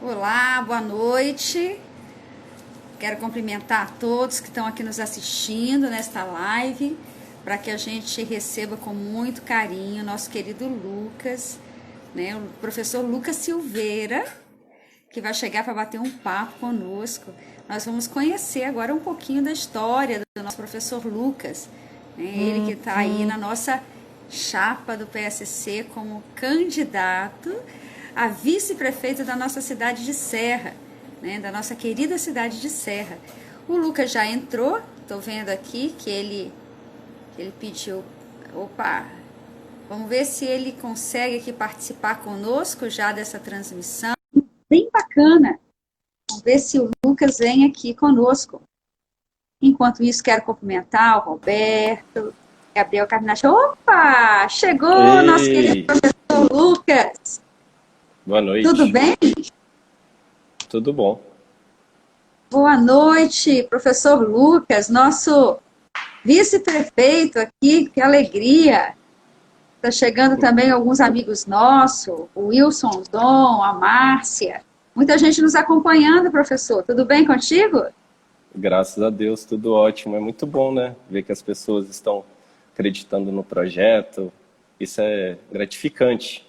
Olá, boa noite. Quero cumprimentar a todos que estão aqui nos assistindo nesta live, para que a gente receba com muito carinho nosso querido Lucas, né, o professor Lucas Silveira, que vai chegar para bater um papo conosco. Nós vamos conhecer agora um pouquinho da história do nosso professor Lucas, né, ele que está aí na nossa chapa do PSC como candidato a vice-prefeito da nossa cidade de Serra, né, da nossa querida cidade de Serra. O Lucas já entrou, estou vendo aqui que ele pediu, opa, vamos ver se ele consegue aqui participar conosco já dessa transmissão. Bem bacana, vamos ver se o Lucas vem aqui conosco. Enquanto isso, quero cumprimentar o Roberto, Gabriel Carminacho. Opa, chegou o nosso querido professor Lucas. Boa noite. Tudo bem? Tudo bom. Boa noite, professor Lucas, nosso vice-prefeito aqui, que alegria. Está chegando também alguns amigos nossos, o Wilson Dom, a Márcia. Muita gente nos acompanhando, professor. Tudo bem contigo? Graças a Deus, tudo ótimo. É muito bom, né? Ver que as pessoas estão acreditando no projeto. Isso é gratificante.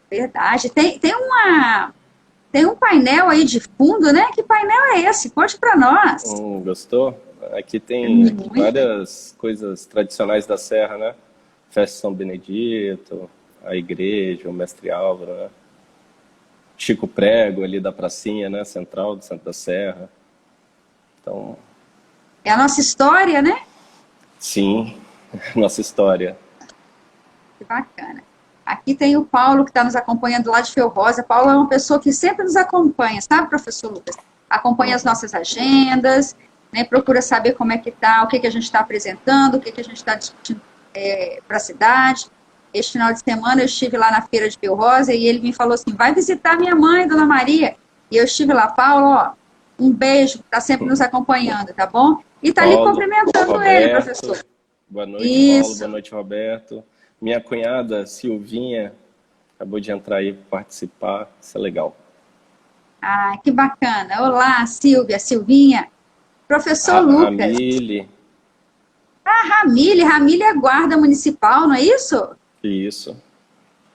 Verdade. Tem um painel aí de fundo, né? Que painel é esse? Conte para nós. Gostou? Aqui tem várias coisas tradicionais da Serra, né? Festa São Benedito, a igreja, o Mestre Álvaro, né? Chico Prego ali da pracinha, né? Central do centro da Serra. Então... É a nossa história, né? Sim, nossa história. Que bacana. Aqui tem o Paulo, que está nos acompanhando lá de Feu Rosa. Paulo é uma pessoa que sempre nos acompanha, sabe, professor Lucas? Acompanha as nossas agendas, né, procura saber como é que está, o que a gente está apresentando, o que a gente está discutindo para a cidade. Este final de semana eu estive lá na feira de Feu Rosa e ele me falou assim, vai visitar minha mãe, Dona Maria. E eu estive lá, Paulo, ó, um beijo, está sempre nos acompanhando, tá bom? E está ali cumprimentando Roberto, ele, professor. Boa noite, Isso. Paulo, boa noite, Roberto. Minha cunhada, Silvinha, acabou de entrar aí para participar, isso é legal. Ah, que bacana. Olá, Silvia, Silvinha. Professor Lucas. Ramile. Ah, Ramile é guarda municipal, não é isso? Isso.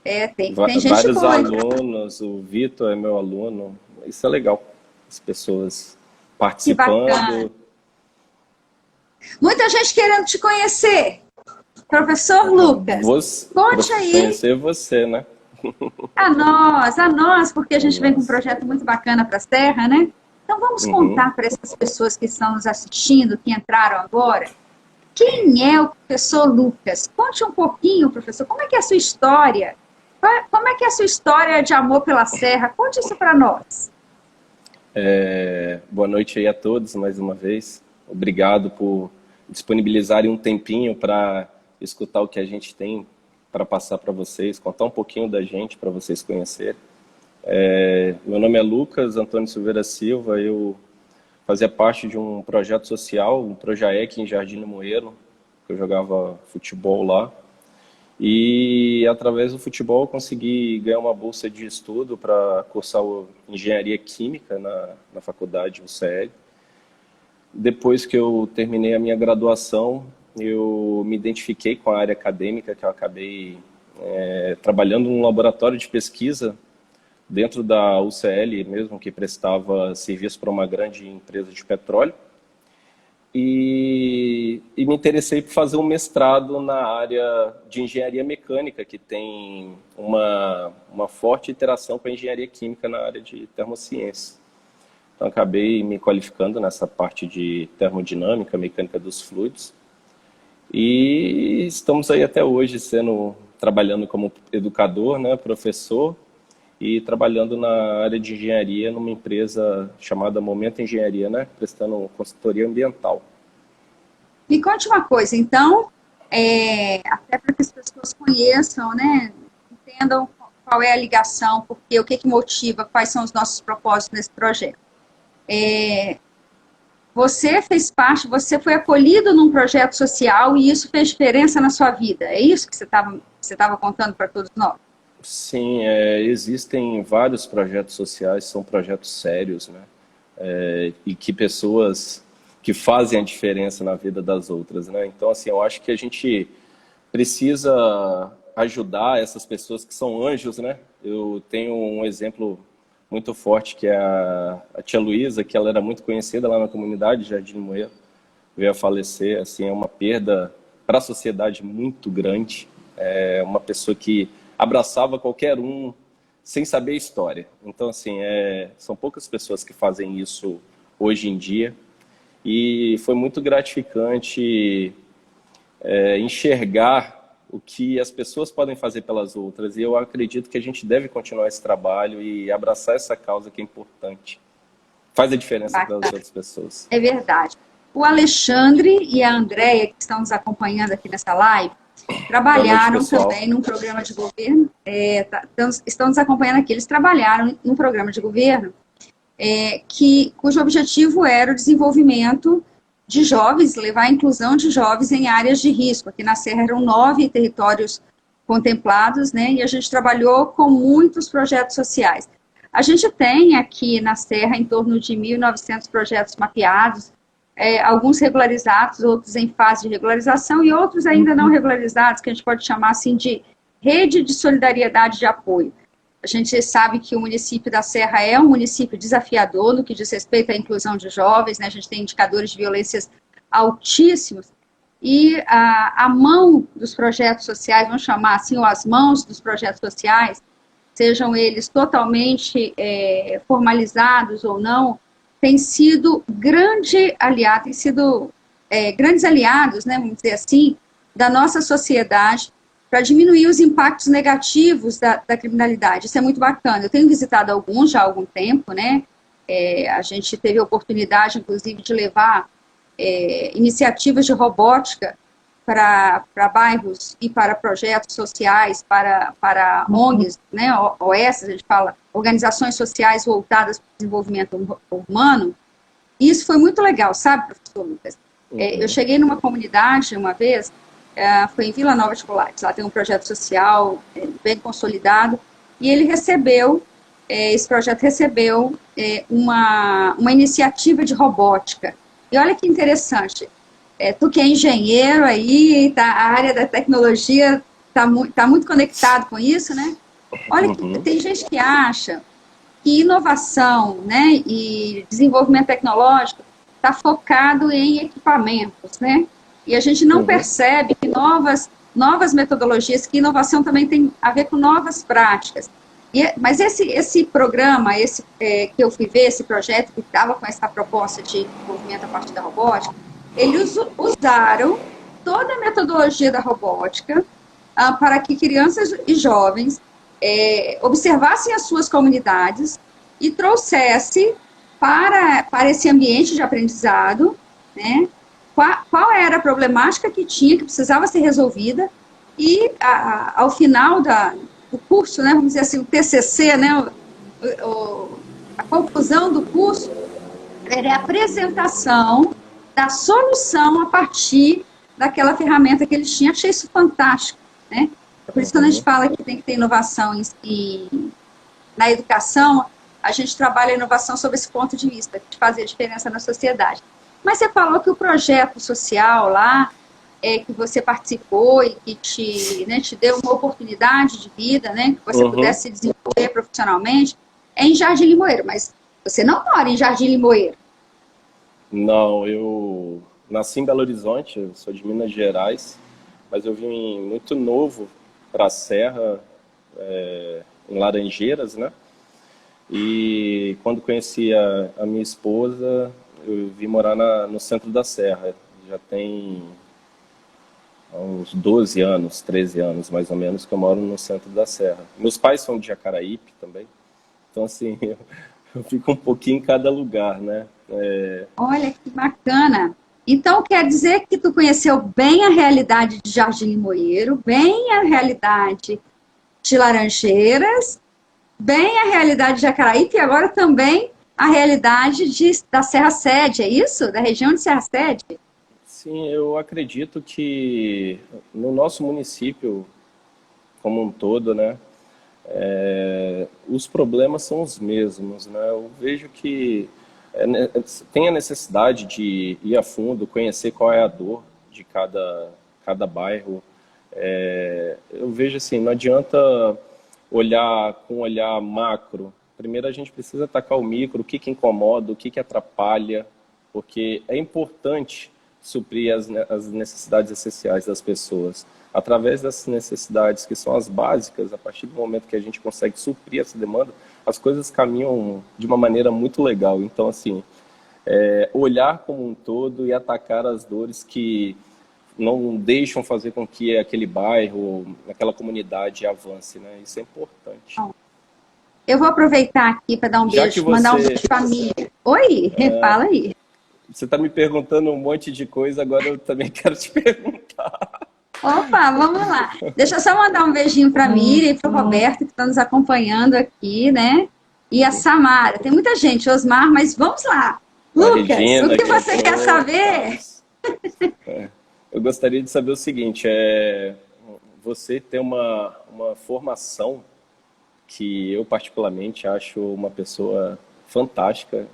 É, tem gente vários boa. alunos, o Vitor é meu aluno, isso é legal. As pessoas participando. Muita gente querendo te conhecer. Professor Lucas, conte aí. Conhecer você, né? A nós, porque a gente vem com um projeto muito bacana para a Serra, né? Então vamos contar para essas pessoas que estão nos assistindo, que entraram agora, quem é o professor Lucas? Conte um pouquinho, professor, como é que é a sua história? Como é que é a sua história de amor pela Serra? Conte isso para nós. Boa noite aí a todos, mais uma vez. Obrigado por disponibilizarem um tempinho para escutar o que a gente tem para passar para vocês, contar um pouquinho da gente para vocês conhecerem. Meu nome é Lucas Antônio Silveira Silva, eu fazia parte de um projeto social, um Projaec em Jardim Limoeiro, que eu jogava futebol lá. E através do futebol eu consegui ganhar uma bolsa de estudo para cursar engenharia química na faculdade UCL. Depois que eu terminei a minha graduação, eu me identifiquei com a área acadêmica, que eu acabei trabalhando num laboratório de pesquisa dentro da UCL mesmo, que prestava serviço para uma grande empresa de petróleo. E me interessei por fazer um mestrado na área de engenharia mecânica, que tem uma forte interação com a engenharia química na área de termociência. Então, acabei me qualificando nessa parte de termodinâmica, mecânica dos fluidos. E estamos aí até hoje trabalhando como educador, né, professor, e trabalhando na área de engenharia numa empresa chamada Momento Engenharia, né, prestando consultoria ambiental. Me conte uma coisa, então, até para que as pessoas conheçam, né, entendam qual é a ligação, porque o que motiva, quais são os nossos propósitos nesse projeto. Você fez parte, você foi acolhido num projeto social e isso fez diferença na sua vida. É isso que você estava contando para todos nós? Sim, existem vários projetos sociais, são projetos sérios, né? E que pessoas que fazem a diferença na vida das outras, né? Então, assim, eu acho que a gente precisa ajudar essas pessoas que são anjos, né? Eu tenho um exemplo muito forte que é a tia Luísa, que ela era muito conhecida lá na comunidade Jardim Moeiro, veio a falecer, assim, é uma perda para a sociedade muito grande. É uma pessoa que abraçava qualquer um sem saber a história. Então, assim, são poucas pessoas que fazem isso hoje em dia. E foi muito gratificante enxergar o que as pessoas podem fazer pelas outras. E eu acredito que a gente deve continuar esse trabalho e abraçar essa causa que é importante. Faz a diferença para as Bacana. outras pessoas. É verdade. O Alexandre e a Andréia, que estão nos acompanhando aqui nessa live, Boa noite, trabalharam pessoal. também num programa de governo, estão nos acompanhando aqui, eles trabalharam num programa de governo cujo objetivo era o desenvolvimento de jovens, levar a inclusão de jovens em áreas de risco. Aqui na Serra eram 9 territórios contemplados, né, e a gente trabalhou com muitos projetos sociais. A gente tem aqui na Serra em torno de 1.900 projetos mapeados, alguns regularizados, outros em fase de regularização e outros ainda não regularizados, que a gente pode chamar assim de rede de solidariedade de apoio. A gente sabe que o município da Serra é um município desafiador no que diz respeito à inclusão de jovens, né? A gente tem indicadores de violências altíssimos, e a mão dos projetos sociais, vamos chamar assim, ou as mãos dos projetos sociais, sejam eles totalmente formalizados ou não, tem sido grande aliado, tem sido grandes aliados, né, vamos dizer assim, da nossa sociedade para diminuir os impactos negativos da criminalidade. Isso é muito bacana. Eu tenho visitado alguns já há algum tempo, né? A gente teve a oportunidade, inclusive, de levar iniciativas de robótica para bairros e para projetos sociais, para ONGs, né, OS, a gente fala, organizações sociais voltadas para o desenvolvimento humano. E isso foi muito legal, sabe, professor Lucas? Eu cheguei numa comunidade uma vez, foi em Vila Nova de Colares, lá tem um projeto social bem consolidado, e ele recebeu, esse projeto recebeu uma iniciativa de robótica. E olha que interessante, tu que é engenheiro aí, tá, a área da tecnologia tá muito conectado com isso, né? Olha que tem gente que acha que inovação, né, e desenvolvimento tecnológico está focado em equipamentos, né? E a gente não percebe que novas metodologias, que inovação também tem a ver com novas práticas. Mas esse programa, que eu fui ver, esse projeto que estava com essa proposta de desenvolvimento a partir da robótica, eles usaram toda a metodologia da robótica para que crianças e jovens observassem as suas comunidades e trouxesse para esse ambiente de aprendizado, né, qual era a problemática que tinha, que precisava ser resolvida, e ao final do curso, né, vamos dizer assim, o TCC, né, a conclusão do curso, era a apresentação da solução a partir daquela ferramenta que eles tinham. Achei isso fantástico, né? Por isso, quando a gente fala que tem que ter inovação na educação, a gente trabalha a inovação sob esse ponto de vista, de fazer diferença na sociedade. Mas você falou que o projeto social lá, que você participou e que te deu uma oportunidade de vida, né, que você pudesse se desenvolver profissionalmente, é em Jardim Limoeiro, mas você não mora em Jardim Limoeiro. Não, eu nasci em Belo Horizonte, eu sou de Minas Gerais, mas eu vim muito novo para a Serra, em Laranjeiras, né? E quando conheci a minha esposa, eu vim morar no centro da Serra. Já tem uns 12 anos, 13 anos mais ou menos, que eu moro no centro da Serra. Meus pais são de Jacaraípe também, então assim, eu fico um pouquinho em cada lugar, né? Olha que bacana. Então, quer dizer que tu conheceu bem a realidade de Jardim Limoeiro, bem a realidade de Laranjeiras, bem a realidade de Jacaraípe e agora também a realidade da Serra Sede, é isso? Da região de Serra Sede? Sim, eu acredito que no nosso município como um todo, né? os problemas são os mesmos, né? Eu vejo que tem a necessidade de ir a fundo, conhecer qual é a dor de cada bairro. Eu vejo assim, não adianta olhar com um olhar macro. Primeiro a gente precisa atacar o micro, o que incomoda, o que atrapalha, porque é importante suprir as necessidades essenciais das pessoas. Através dessas necessidades, que são as básicas, a partir do momento que a gente consegue suprir essa demanda, as coisas caminham de uma maneira muito legal. Então, assim, olhar como um todo e atacar as dores que não deixam fazer com que aquele bairro, aquela comunidade avance, né? Isso é importante. Eu vou aproveitar aqui para dar um Já beijo, que mandar um beijo para a família. Oi, fala aí. Você está me perguntando um monte de coisa, agora eu também quero te perguntar. Opa, vamos lá. Deixa eu só mandar um beijinho para a Miriam e para o Roberto, que estão nos acompanhando aqui, né? E a Samara. Tem muita gente, Osmar, mas vamos lá. Lucas, Regina, o que você quer saber? Eu gostaria de saber o seguinte, você tem uma formação que eu particularmente acho uma pessoa fantástica,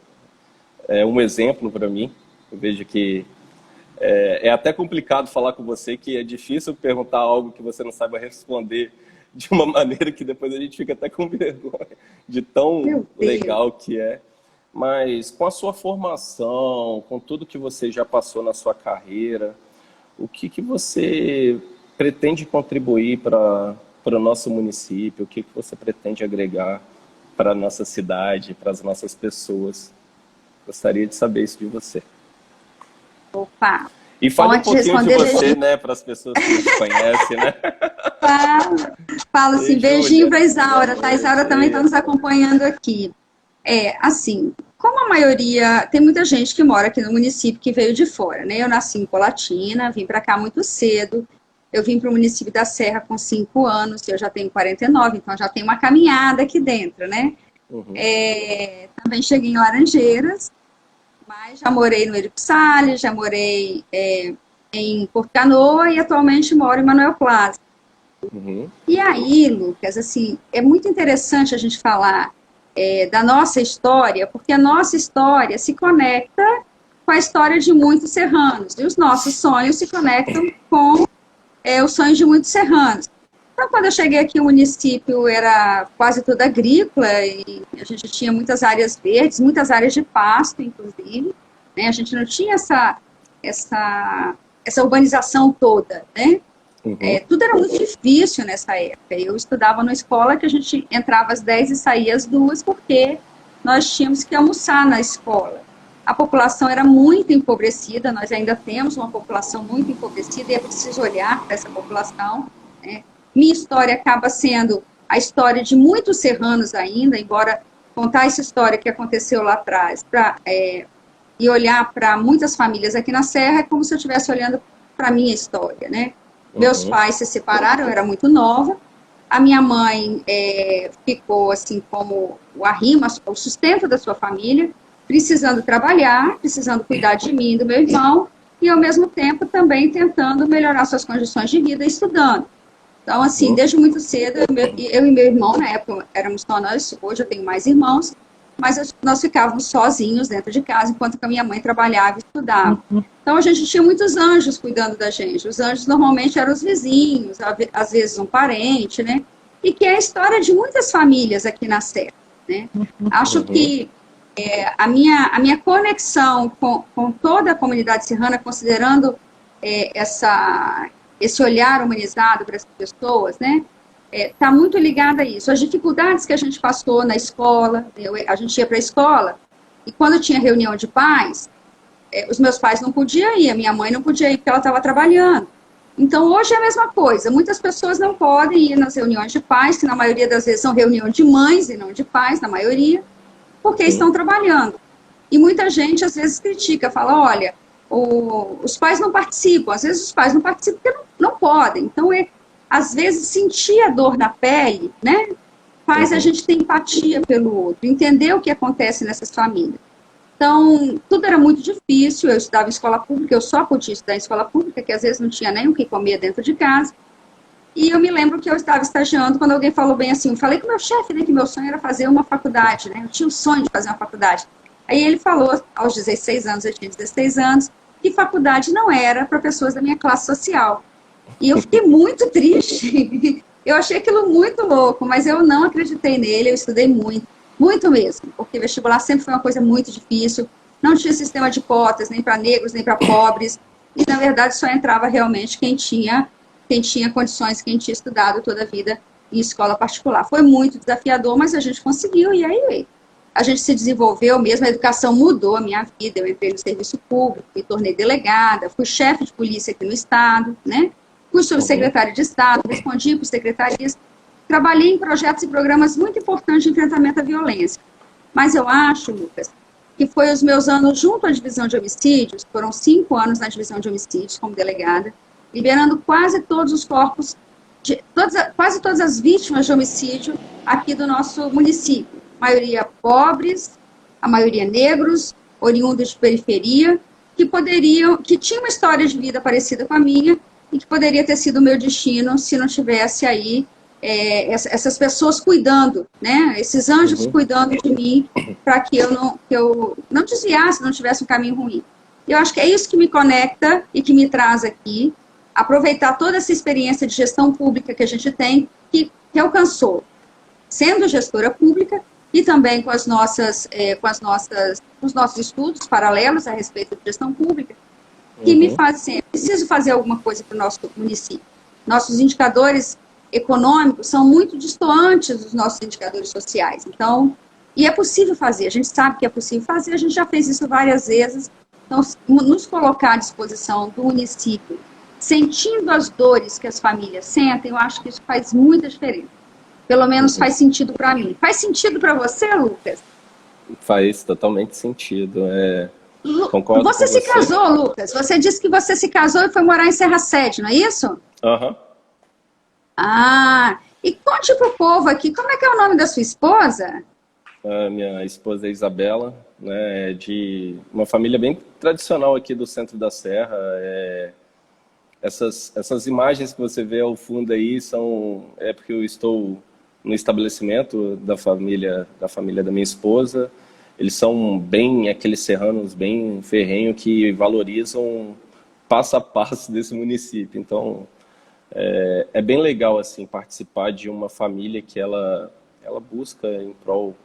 é um exemplo para mim. Eu vejo que é até complicado falar com você, que é difícil perguntar algo que você não saiba responder de uma maneira que depois a gente fica até com vergonha de tão legal que é. Mas com a sua formação, com tudo que você já passou na sua carreira, o que você pretende contribuir para o nosso município? O que você pretende agregar para a nossa cidade, para as nossas pessoas? Gostaria de saber isso de você. Opa! E fale um pouquinho de você, né, para as pessoas que não te conhecem, né? Falo assim, beijinho para a Isaura, tá? A Isaura também está nos acompanhando aqui. Assim, como a maioria, tem muita gente que mora aqui no município que veio de fora, né? Eu nasci em Colatina, vim para cá muito cedo. Eu vim para o município da Serra com 5 anos, eu já tenho 49, então já tenho uma caminhada aqui dentro, né? Uhum. Também cheguei em Laranjeiras, mas já morei no Erico Salles, já morei em Porto Canoa e atualmente moro em Manuel Plaza. Uhum. E aí, Lucas, assim, é muito interessante a gente falar da nossa história, porque a nossa história se conecta com a história de muitos serranos, e os nossos sonhos se conectam com os sonhos de muitos serranos. Então, quando eu cheguei aqui, o município era quase todo agrícola, e a gente tinha muitas áreas verdes, muitas áreas de pasto, inclusive, né? A gente não tinha essa urbanização toda, né? Uhum. Tudo era muito difícil nessa época. Eu estudava numa escola que a gente entrava às 10 e saía às 2, porque nós tínhamos que almoçar na escola. A população era muito empobrecida, nós ainda temos uma população muito empobrecida e é preciso olhar para essa população, né? Minha história acaba sendo a história de muitos serranos ainda, embora contar essa história que aconteceu lá atrás e olhar para muitas famílias aqui na Serra é como se eu estivesse olhando para a minha história, né? Uhum. Meus pais se separaram, eu era muito nova, a minha mãe ficou assim como o arrimo, o sustento da sua família, precisando trabalhar, precisando cuidar de mim e do meu irmão, e ao mesmo tempo também tentando melhorar suas condições de vida estudando. Então, assim, desde muito cedo, eu e meu irmão, na época, éramos só nós, hoje eu tenho mais irmãos, mas nós ficávamos sozinhos dentro de casa, enquanto que a minha mãe trabalhava e estudava. Então, a gente tinha muitos anjos cuidando da gente. Os anjos normalmente eram os vizinhos, às vezes um parente, né? E que é a história de muitas famílias aqui na Serra, né? Acho que a minha conexão com toda a comunidade serrana, considerando esse olhar humanizado para as pessoas, né? Está muito ligada a isso. As dificuldades que a gente passou na escola, a gente ia para a escola, e quando tinha reunião de pais, os meus pais não podiam ir, a minha mãe não podia ir porque ela estava trabalhando. Então, hoje é a mesma coisa. Muitas pessoas não podem ir nas reuniões de pais, que na maioria das vezes são reuniões de mães e não de pais, na maioria, porque estão trabalhando. E muita gente, às vezes, critica, fala, olha, os pais não participam. Às vezes, os pais não participam porque não podem. Então, às vezes, sentir a dor na pele, né, faz a gente ter empatia pelo outro, entender o que acontece nessas famílias. Então, tudo era muito difícil. Eu estudava em escola pública, eu só podia estudar em escola pública, que às vezes não tinha nem o que comer dentro de casa. E eu me lembro que eu estava estagiando quando alguém falou bem assim, eu falei com o meu chefe, né, que meu sonho era fazer uma faculdade, né, eu tinha o sonho de fazer uma faculdade. Aí ele falou, aos 16 anos, eu tinha 16 anos, que faculdade não era para pessoas da minha classe social. E eu fiquei muito triste. Eu achei aquilo muito louco, mas eu não acreditei nele, eu estudei muito, muito mesmo, porque vestibular sempre foi uma coisa muito difícil, não tinha sistema de cotas, nem para negros, nem para pobres, e na verdade só entrava realmente quem tinha condições, quem tinha estudado toda a vida em escola particular. Foi muito desafiador, mas a gente conseguiu, e aí a gente se desenvolveu mesmo, a educação mudou a minha vida, eu entrei no serviço público, me tornei delegada, fui chefe de polícia aqui no estado, né? Fui subsecretária de Estado, respondi por secretarias, trabalhei em projetos e programas muito importantes de enfrentamento à violência. Mas eu acho, Lucas, que foi os meus anos junto à divisão de homicídios, foram 5 anos na divisão de homicídios como delegada, liberando quase todos os corpos, quase todas as vítimas de homicídio aqui do nosso município. A maioria pobres, a maioria negros, oriundos de periferia, que tinham uma história de vida parecida com a minha, e que poderia ter sido o meu destino se não tivesse aí essas pessoas cuidando, né? Esses anjos cuidando de mim para que eu não desviasse, não tivesse um caminho ruim. Eu acho que é isso que me conecta e que me traz aqui, aproveitar toda essa experiência de gestão pública que a gente tem, que alcançou, sendo gestora pública e também com os nossos estudos paralelos a respeito de gestão pública, que me faz sempre, preciso fazer alguma coisa para o nosso município. Nossos indicadores econômicos são muito distantes dos nossos indicadores sociais. Então, e é possível fazer, a gente sabe que é possível fazer, a gente já fez isso várias vezes. Então, nos colocar à disposição do município, sentindo as dores que as famílias sentem, eu acho que isso faz muita diferença. Pelo menos faz sentido para mim. Faz sentido para você, Lucas? Faz totalmente sentido. Concordo você com se você. casou, Lucas? Você disse que você se casou e foi morar em Serra Sede, não é isso? Aham. Ah, e conte pro povo aqui, como é que é o nome da sua esposa? A minha esposa é Isabela, né, é de uma família bem tradicional aqui do centro da Serra. Essas imagens que você vê ao fundo aí é porque eu estou no estabelecimento da família da minha esposa. Eles são bem aqueles serranos bem ferrenho que valorizam passo a passo desse município. Então, é bem legal assim participar de uma família que ela busca em prol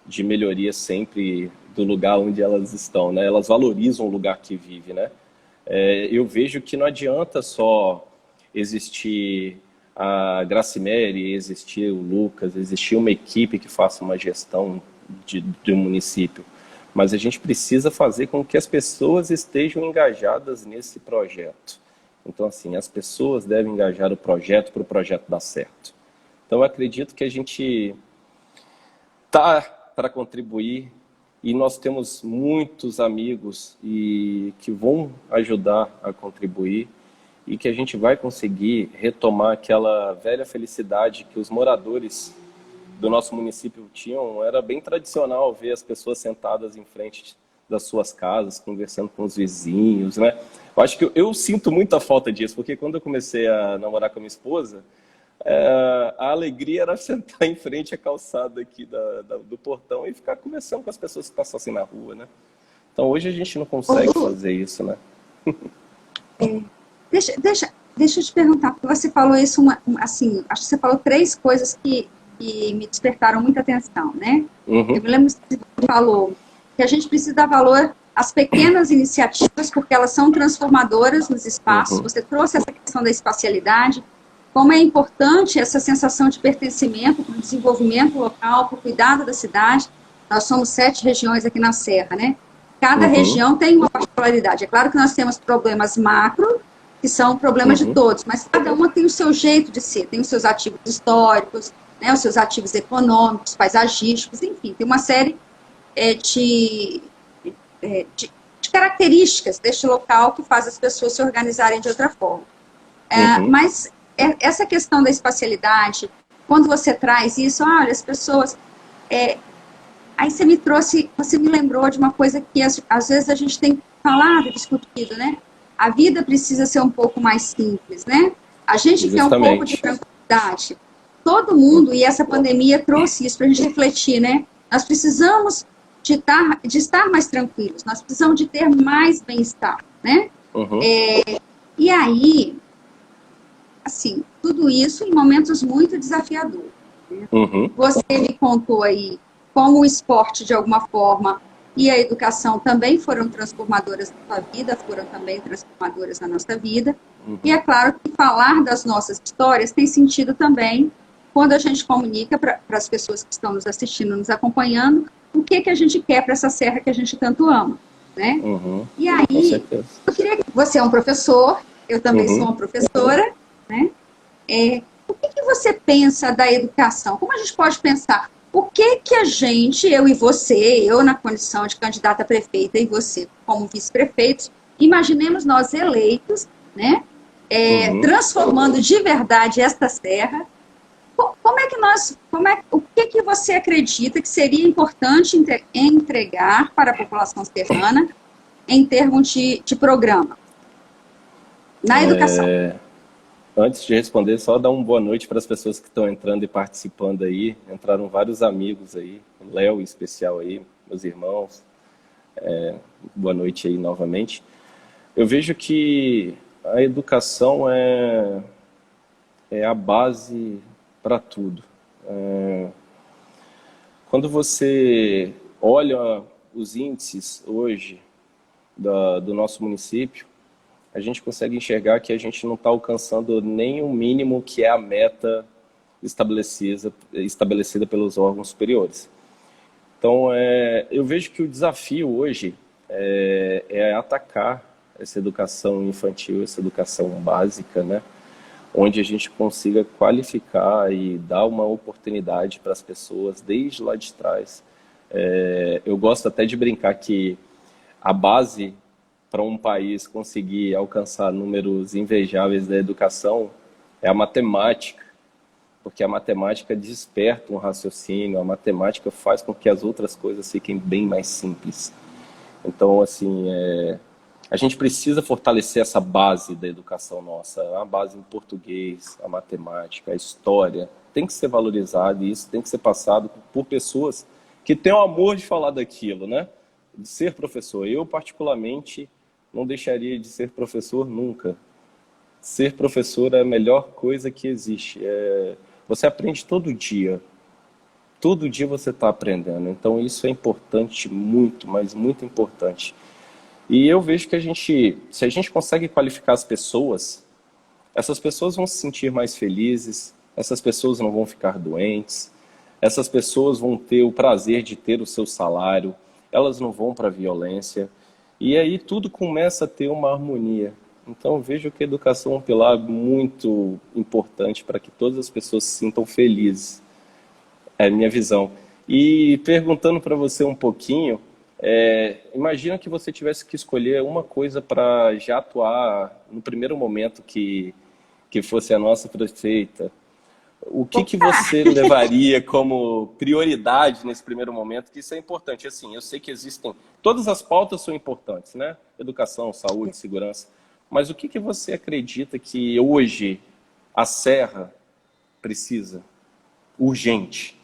de melhoria sempre do lugar onde elas estão, né? Elas valorizam o lugar que vive, né? Eu vejo que não adianta só existir a Gracimere, existir o Lucas, existir uma equipe que faça uma gestão de um município, mas a gente precisa fazer com que as pessoas estejam engajadas nesse projeto. Então, assim, as pessoas devem engajar o projeto para o projeto dar certo. Então, eu acredito que a gente está para contribuir e nós temos muitos amigos que vão ajudar a contribuir e que a gente vai conseguir retomar aquela velha felicidade que os moradores do nosso município tinham. Era bem tradicional ver as pessoas sentadas em frente das suas casas, conversando com os vizinhos, né? Eu acho que eu sinto muita falta disso, porque quando eu comecei a namorar com a minha esposa, a alegria era sentar em frente à calçada aqui do portão e ficar conversando com as pessoas que passassem na rua, né? Então hoje a gente não consegue fazer isso, né? Deixa eu te perguntar, porque você falou isso, assim, acho que você falou 3 coisas que me despertaram muita atenção, né? Eu me lembro que você falou que a gente precisa dar valor às pequenas iniciativas, porque elas são transformadoras nos espaços. Você trouxe essa questão da espacialidade, como é importante essa sensação de pertencimento para o desenvolvimento local, para o cuidado da cidade. Nós somos 7 regiões aqui na Serra, né? Cada região tem uma particularidade. É claro que nós temos problemas macro, que são problemas de todos, mas cada uma tem o seu jeito de ser, tem os seus ativos históricos, né, os seus ativos econômicos, paisagísticos, enfim, tem uma série de características deste local que faz as pessoas se organizarem de outra forma. Mas essa questão da espacialidade, quando você traz isso, olha, as pessoas... aí você me lembrou de uma coisa que às vezes a gente tem falado, discutido, né? A vida precisa ser um pouco mais simples, né? A gente quer um pouco de tranquilidade. Todo mundo, e essa pandemia trouxe isso para a gente refletir, né? Nós precisamos de estar mais tranquilos, nós precisamos de ter mais bem-estar, né? E aí, assim, tudo isso em momentos muito desafiadores. Você me contou aí como o esporte, de alguma forma, e a educação também foram transformadoras na sua vida, foram também transformadoras na nossa vida. E é claro que falar das nossas histórias tem sentido também quando a gente comunica para as pessoas que estão nos assistindo, nos acompanhando, o que a gente quer para essa serra que a gente tanto ama, né? E aí, eu queria que você é um professor, eu também sou uma professora, né? O que você pensa da educação? Como a gente pode pensar? O que a gente, eu e você, eu na condição de candidata a prefeita e você como vice-prefeitos, imaginemos nós eleitos, né? Transformando de verdade esta serra. O que você acredita que seria importante entregar para a população serrana em termos de programa na educação? Antes de responder, só dar uma boa noite para as pessoas que estão entrando e participando aí. Entraram vários amigos aí, o Léo em especial aí, meus irmãos. Boa noite aí novamente. Eu vejo que a educação é a base para tudo. Quando você olha os índices hoje do nosso município, a gente consegue enxergar que a gente não está alcançando nem o mínimo que é a meta estabelecida pelos órgãos superiores. Então, eu vejo que o desafio hoje é atacar essa educação infantil, essa educação básica, né? Onde a gente consiga qualificar e dar uma oportunidade para as pessoas desde lá de trás. Eu gosto até de brincar que a base para um país conseguir alcançar números invejáveis da educação é a matemática, porque a matemática desperta um raciocínio, a matemática faz com que as outras coisas fiquem bem mais simples. Então, assim, a gente precisa fortalecer essa base da educação nossa, a base em português, a matemática, a história, tem que ser valorizado e isso tem que ser passado por pessoas que têm o amor de falar daquilo, né? De ser professor. Eu, particularmente, não deixaria de ser professor nunca. Ser professor é a melhor coisa que existe. Você aprende todo dia. Todo dia você está aprendendo. Então isso é importante, muito, mas muito importante. E eu vejo que se a gente consegue qualificar as pessoas, essas pessoas vão se sentir mais felizes, essas pessoas não vão ficar doentes, essas pessoas vão ter o prazer de ter o seu salário, elas não vão para a violência. E aí tudo começa a ter uma harmonia. Então eu vejo que a educação é um pilar muito importante para que todas as pessoas se sintam felizes. É a minha visão. E perguntando para você um pouquinho, imagina que você tivesse que escolher uma coisa para já atuar no primeiro momento que fosse a nossa prefeita. O que você levaria como prioridade nesse primeiro momento? Que isso é importante. Assim, eu sei que existem... Todas as pautas são importantes, né? Educação, saúde, segurança. Mas o que você acredita que hoje a Serra precisa? Urgente.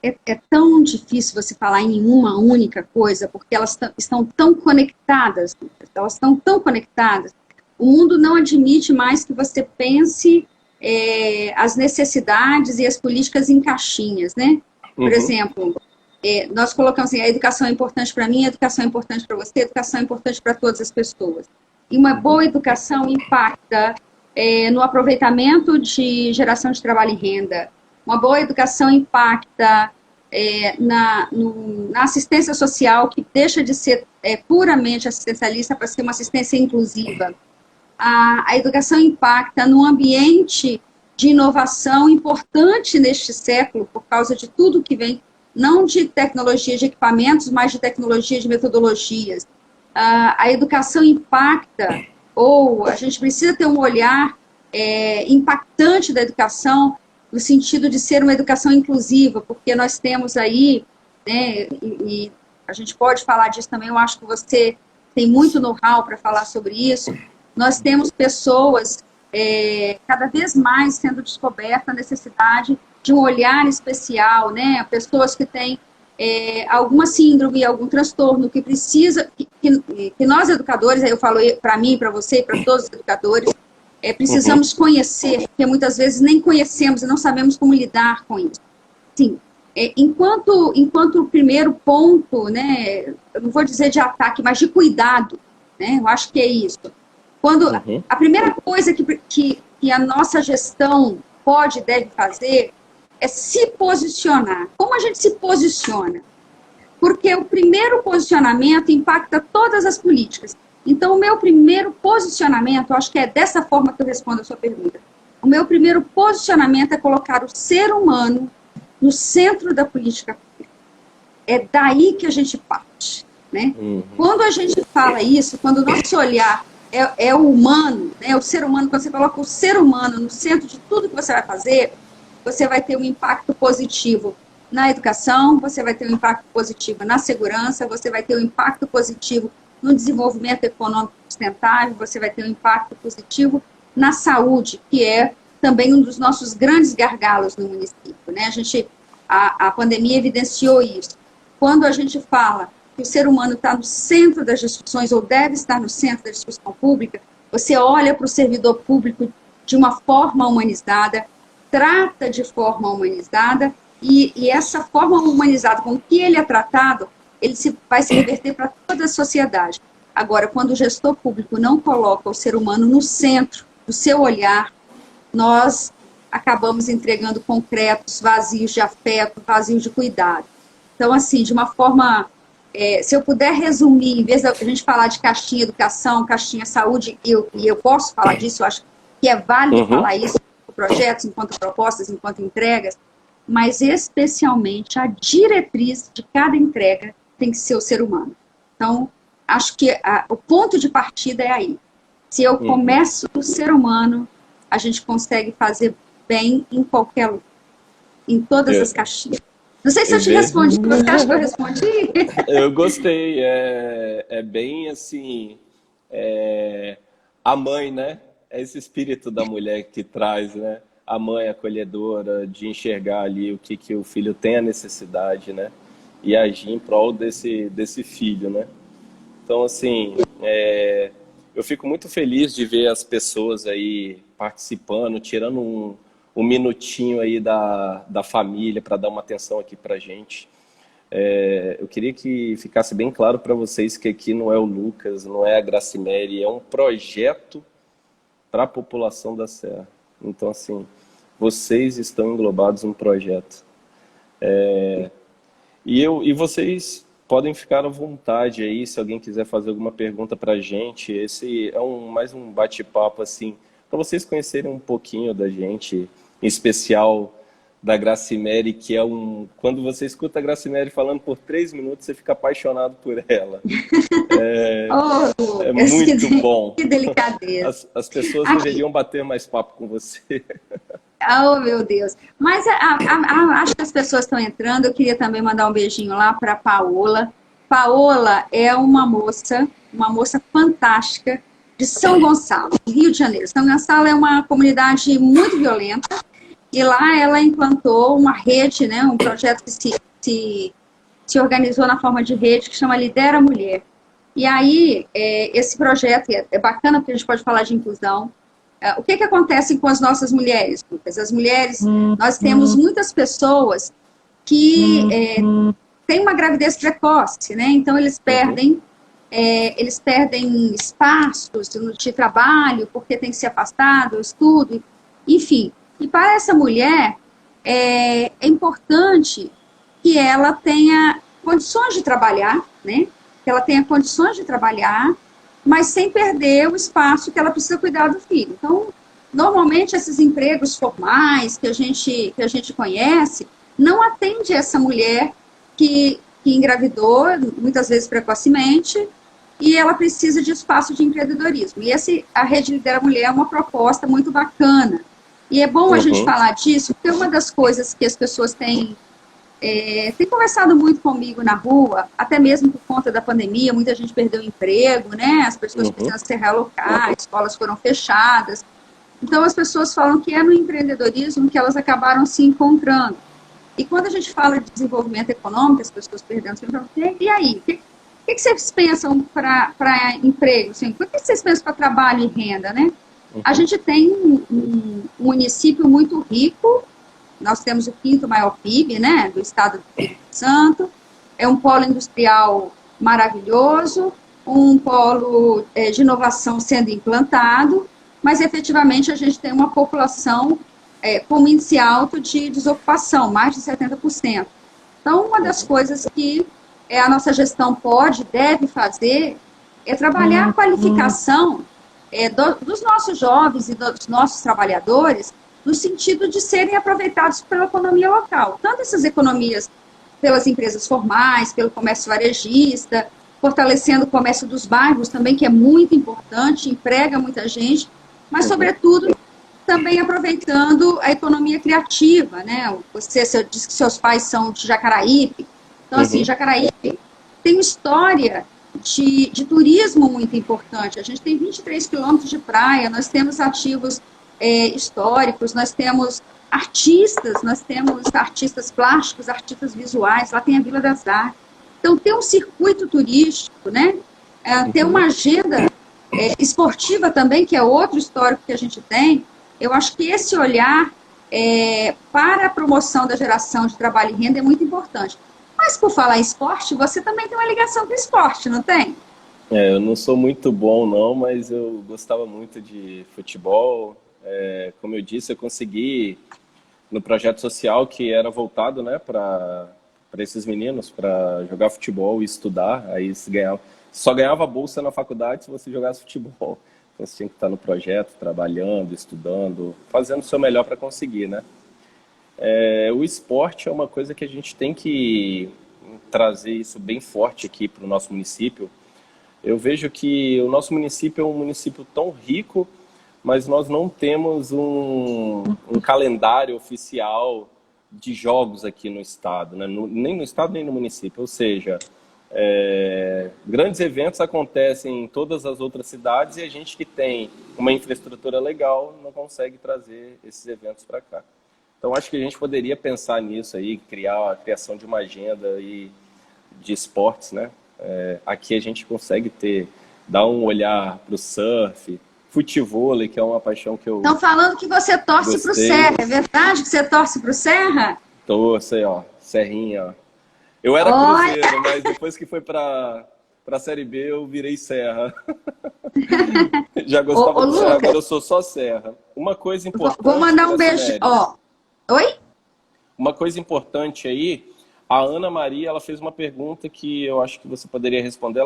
É tão difícil você falar em uma única coisa, porque elas estão tão conectadas. Elas estão tão conectadas. O mundo não admite mais que você pense... as necessidades e as políticas em caixinhas, né? Por exemplo, nós colocamos assim, a educação é importante para mim, a educação é importante para você, a educação é importante para todas as pessoas. E uma boa educação impacta no aproveitamento de geração de trabalho e renda. Uma boa educação impacta na assistência social, que deixa de ser puramente assistencialista para ser uma assistência inclusiva. A educação impacta num ambiente de inovação importante neste século, por causa de tudo que vem, não de tecnologia de equipamentos, mas de tecnologia de metodologias. A educação impacta, ou a gente precisa ter um olhar impactante da educação, no sentido de ser uma educação inclusiva, porque nós temos aí, né, e a gente pode falar disso também, eu acho que você tem muito know-how para falar sobre isso. Nós temos pessoas cada vez mais sendo descoberta a necessidade de um olhar especial, né? Pessoas que têm alguma síndrome, algum transtorno, que precisa, que nós educadores, aí eu falo para mim, para você, para todos os educadores, precisamos conhecer, porque muitas vezes nem conhecemos e não sabemos como lidar com isso. Sim, enquanto o primeiro ponto, né, eu não vou dizer de ataque, mas de cuidado, né, eu acho que é isso. Quando a primeira coisa que a nossa gestão pode e deve fazer é se posicionar. Como a gente se posiciona? Porque o primeiro posicionamento impacta todas as políticas. Então, o meu primeiro posicionamento, acho que é dessa forma que eu respondo a sua pergunta. O meu primeiro posicionamento é colocar o ser humano no centro da política pública. É daí que a gente parte, né? Quando a gente fala isso, quando o nosso olhar é o humano, né? O ser humano, quando você coloca o ser humano no centro de tudo que você vai fazer, você vai ter um impacto positivo na educação, você vai ter um impacto positivo na segurança, você vai ter um impacto positivo no desenvolvimento econômico sustentável, você vai ter um impacto positivo na saúde, que é também um dos nossos grandes gargalos no município, né? A pandemia evidenciou isso. Quando a gente fala que o ser humano está no centro das discussões, ou deve estar no centro da discussão pública, você olha para o servidor público de uma forma humanizada, trata de forma humanizada, e essa forma humanizada com que ele é tratado, vai se reverter para toda a sociedade. Agora, quando o gestor público não coloca o ser humano no centro do seu olhar, nós acabamos entregando concretos vazios de afeto, vazios de cuidado. Então, assim, de uma forma, se eu puder resumir, em vez de a gente falar de caixinha educação, caixinha saúde, e eu posso falar disso, eu acho que é válido falar isso, enquanto projetos, enquanto propostas, enquanto entregas, mas especialmente a diretriz de cada entrega tem que ser o ser humano. Então, acho que o ponto de partida é aí. Se eu começo do ser humano, a gente consegue fazer bem em qualquer lugar, em todas as caixinhas. Não sei se eu te respondi. Você acha que eu respondi? Eu gostei. É bem assim. A mãe, né? É esse espírito da mulher que traz, né? A mãe acolhedora, de enxergar ali o que o filho tem a necessidade, né? E agir em prol desse filho, né? Então, assim, eu fico muito feliz de ver as pessoas aí participando, tirando um minutinho aí da família para dar uma atenção aqui para a gente. Eu queria que ficasse bem claro para vocês que aqui não é o Lucas, não é a Gracimere, é um projeto para a população da Serra. Então, assim, vocês estão englobados no projeto. E vocês podem ficar à vontade aí, se alguém quiser fazer alguma pergunta para a gente. Esse é mais um bate-papo, assim, para vocês conhecerem um pouquinho da gente, em especial da Gracimere, que quando você escuta a Gracimere falando por 3 minutos, você fica apaixonado por ela. É muito bom. Que delicadeza. As pessoas deveriam bater mais papo com você. Oh, meu Deus. Mas acho que as pessoas estão entrando. Eu queria também mandar um beijinho lá para Paola. Paola é uma moça fantástica de São Gonçalo, Rio de Janeiro. São Gonçalo é uma comunidade muito violenta e lá ela implantou uma rede, né, um projeto que se organizou na forma de rede que chama Lidera Mulher. E aí, esse projeto é bacana porque a gente pode falar de inclusão. O que acontece com as nossas mulheres, Lucas? As mulheres, nós temos muitas pessoas que têm uma gravidez precoce, né? Então eles perdem espaços de trabalho porque tem que ser afastado, estudo, enfim. E para essa mulher é importante que ela tenha condições de trabalhar, né? Que ela tenha condições de trabalhar, mas sem perder o espaço que ela precisa cuidar do filho. Então, normalmente, esses empregos formais que a gente conhece, não atende essa mulher que engravidou, muitas vezes precocemente, e ela precisa de espaço de empreendedorismo. E a Rede Lidera Mulher é uma proposta muito bacana. E é bom a gente falar disso, porque uma das coisas que as pessoas têm conversado muito comigo na rua, até mesmo por conta da pandemia, muita gente perdeu o emprego, né? As pessoas precisam se realocar, escolas foram fechadas. Então, as pessoas falam que é no empreendedorismo que elas acabaram se encontrando. E quando a gente fala de desenvolvimento econômico, as pessoas perguntam, e aí, o que vocês pensam para emprego? Assim, o que vocês pensam para trabalho e renda, né? A gente tem um município muito rico, nós temos o quinto maior PIB, né, do estado do Espírito Santo, é um polo industrial maravilhoso, um polo de inovação sendo implantado, mas efetivamente a gente tem uma população com índice alto de desocupação, mais de 70%. Então, uma das coisas que a nossa gestão pode, deve fazer, é trabalhar a qualificação dos nossos jovens e dos nossos trabalhadores, no sentido de serem aproveitados pela economia local. Tanto essas economias pelas empresas formais, pelo comércio varejista, fortalecendo o comércio dos bairros também, que é muito importante, emprega muita gente, mas, sobretudo, também aproveitando a economia criativa, né? Você disse que seus pais são de Jacaraípe, então, assim, Jacaraípe tem uma história de turismo muito importante. A gente tem 23 quilômetros de praia, nós temos ativos históricos, nós temos artistas plásticos, artistas visuais, lá tem a Vila das Artes. Então, ter um circuito turístico, né? Ter uma agenda esportiva também, que é outro histórico que a gente tem. Eu acho que esse olhar para a promoção da geração de trabalho e renda é muito importante. Mas, por falar em esporte, você também tem uma ligação com o esporte, não tem? Eu não sou muito bom, não, mas eu gostava muito de futebol. Como eu disse, eu consegui, no projeto social que era voltado, né, para esses meninos, para jogar futebol e estudar, aí só ganhava bolsa na faculdade se você jogasse futebol. Então, você tinha que estar no projeto, trabalhando, estudando, fazendo o seu melhor para conseguir, né? O esporte é uma coisa que a gente tem que trazer isso bem forte aqui para o nosso município. Eu vejo que o nosso município é um município tão rico, mas nós não temos um calendário oficial de jogos aqui no estado, né? Nem no estado nem no município. Ou seja, grandes eventos acontecem em todas as outras cidades e a gente que tem uma infraestrutura legal não consegue trazer esses eventos para cá. Então, acho que a gente poderia pensar nisso aí, criar a criação de uma agenda de esportes, né? Aqui a gente consegue dar um olhar para o surf, futevôlei, que é uma paixão que eu Estão falando que você torce para o Serra, é verdade que você torce para o Serra? Torço aí, ó, Serrinha, ó. Eu era Cruzeiro, mas depois que foi para a Série B eu virei Serra. Já gostava do Serra, agora eu sou só Serra. Uma coisa importante... Vou mandar um beijo, ó. Oi? Uma coisa importante aí, a Ana Maria, ela fez uma pergunta que eu acho que você poderia responder.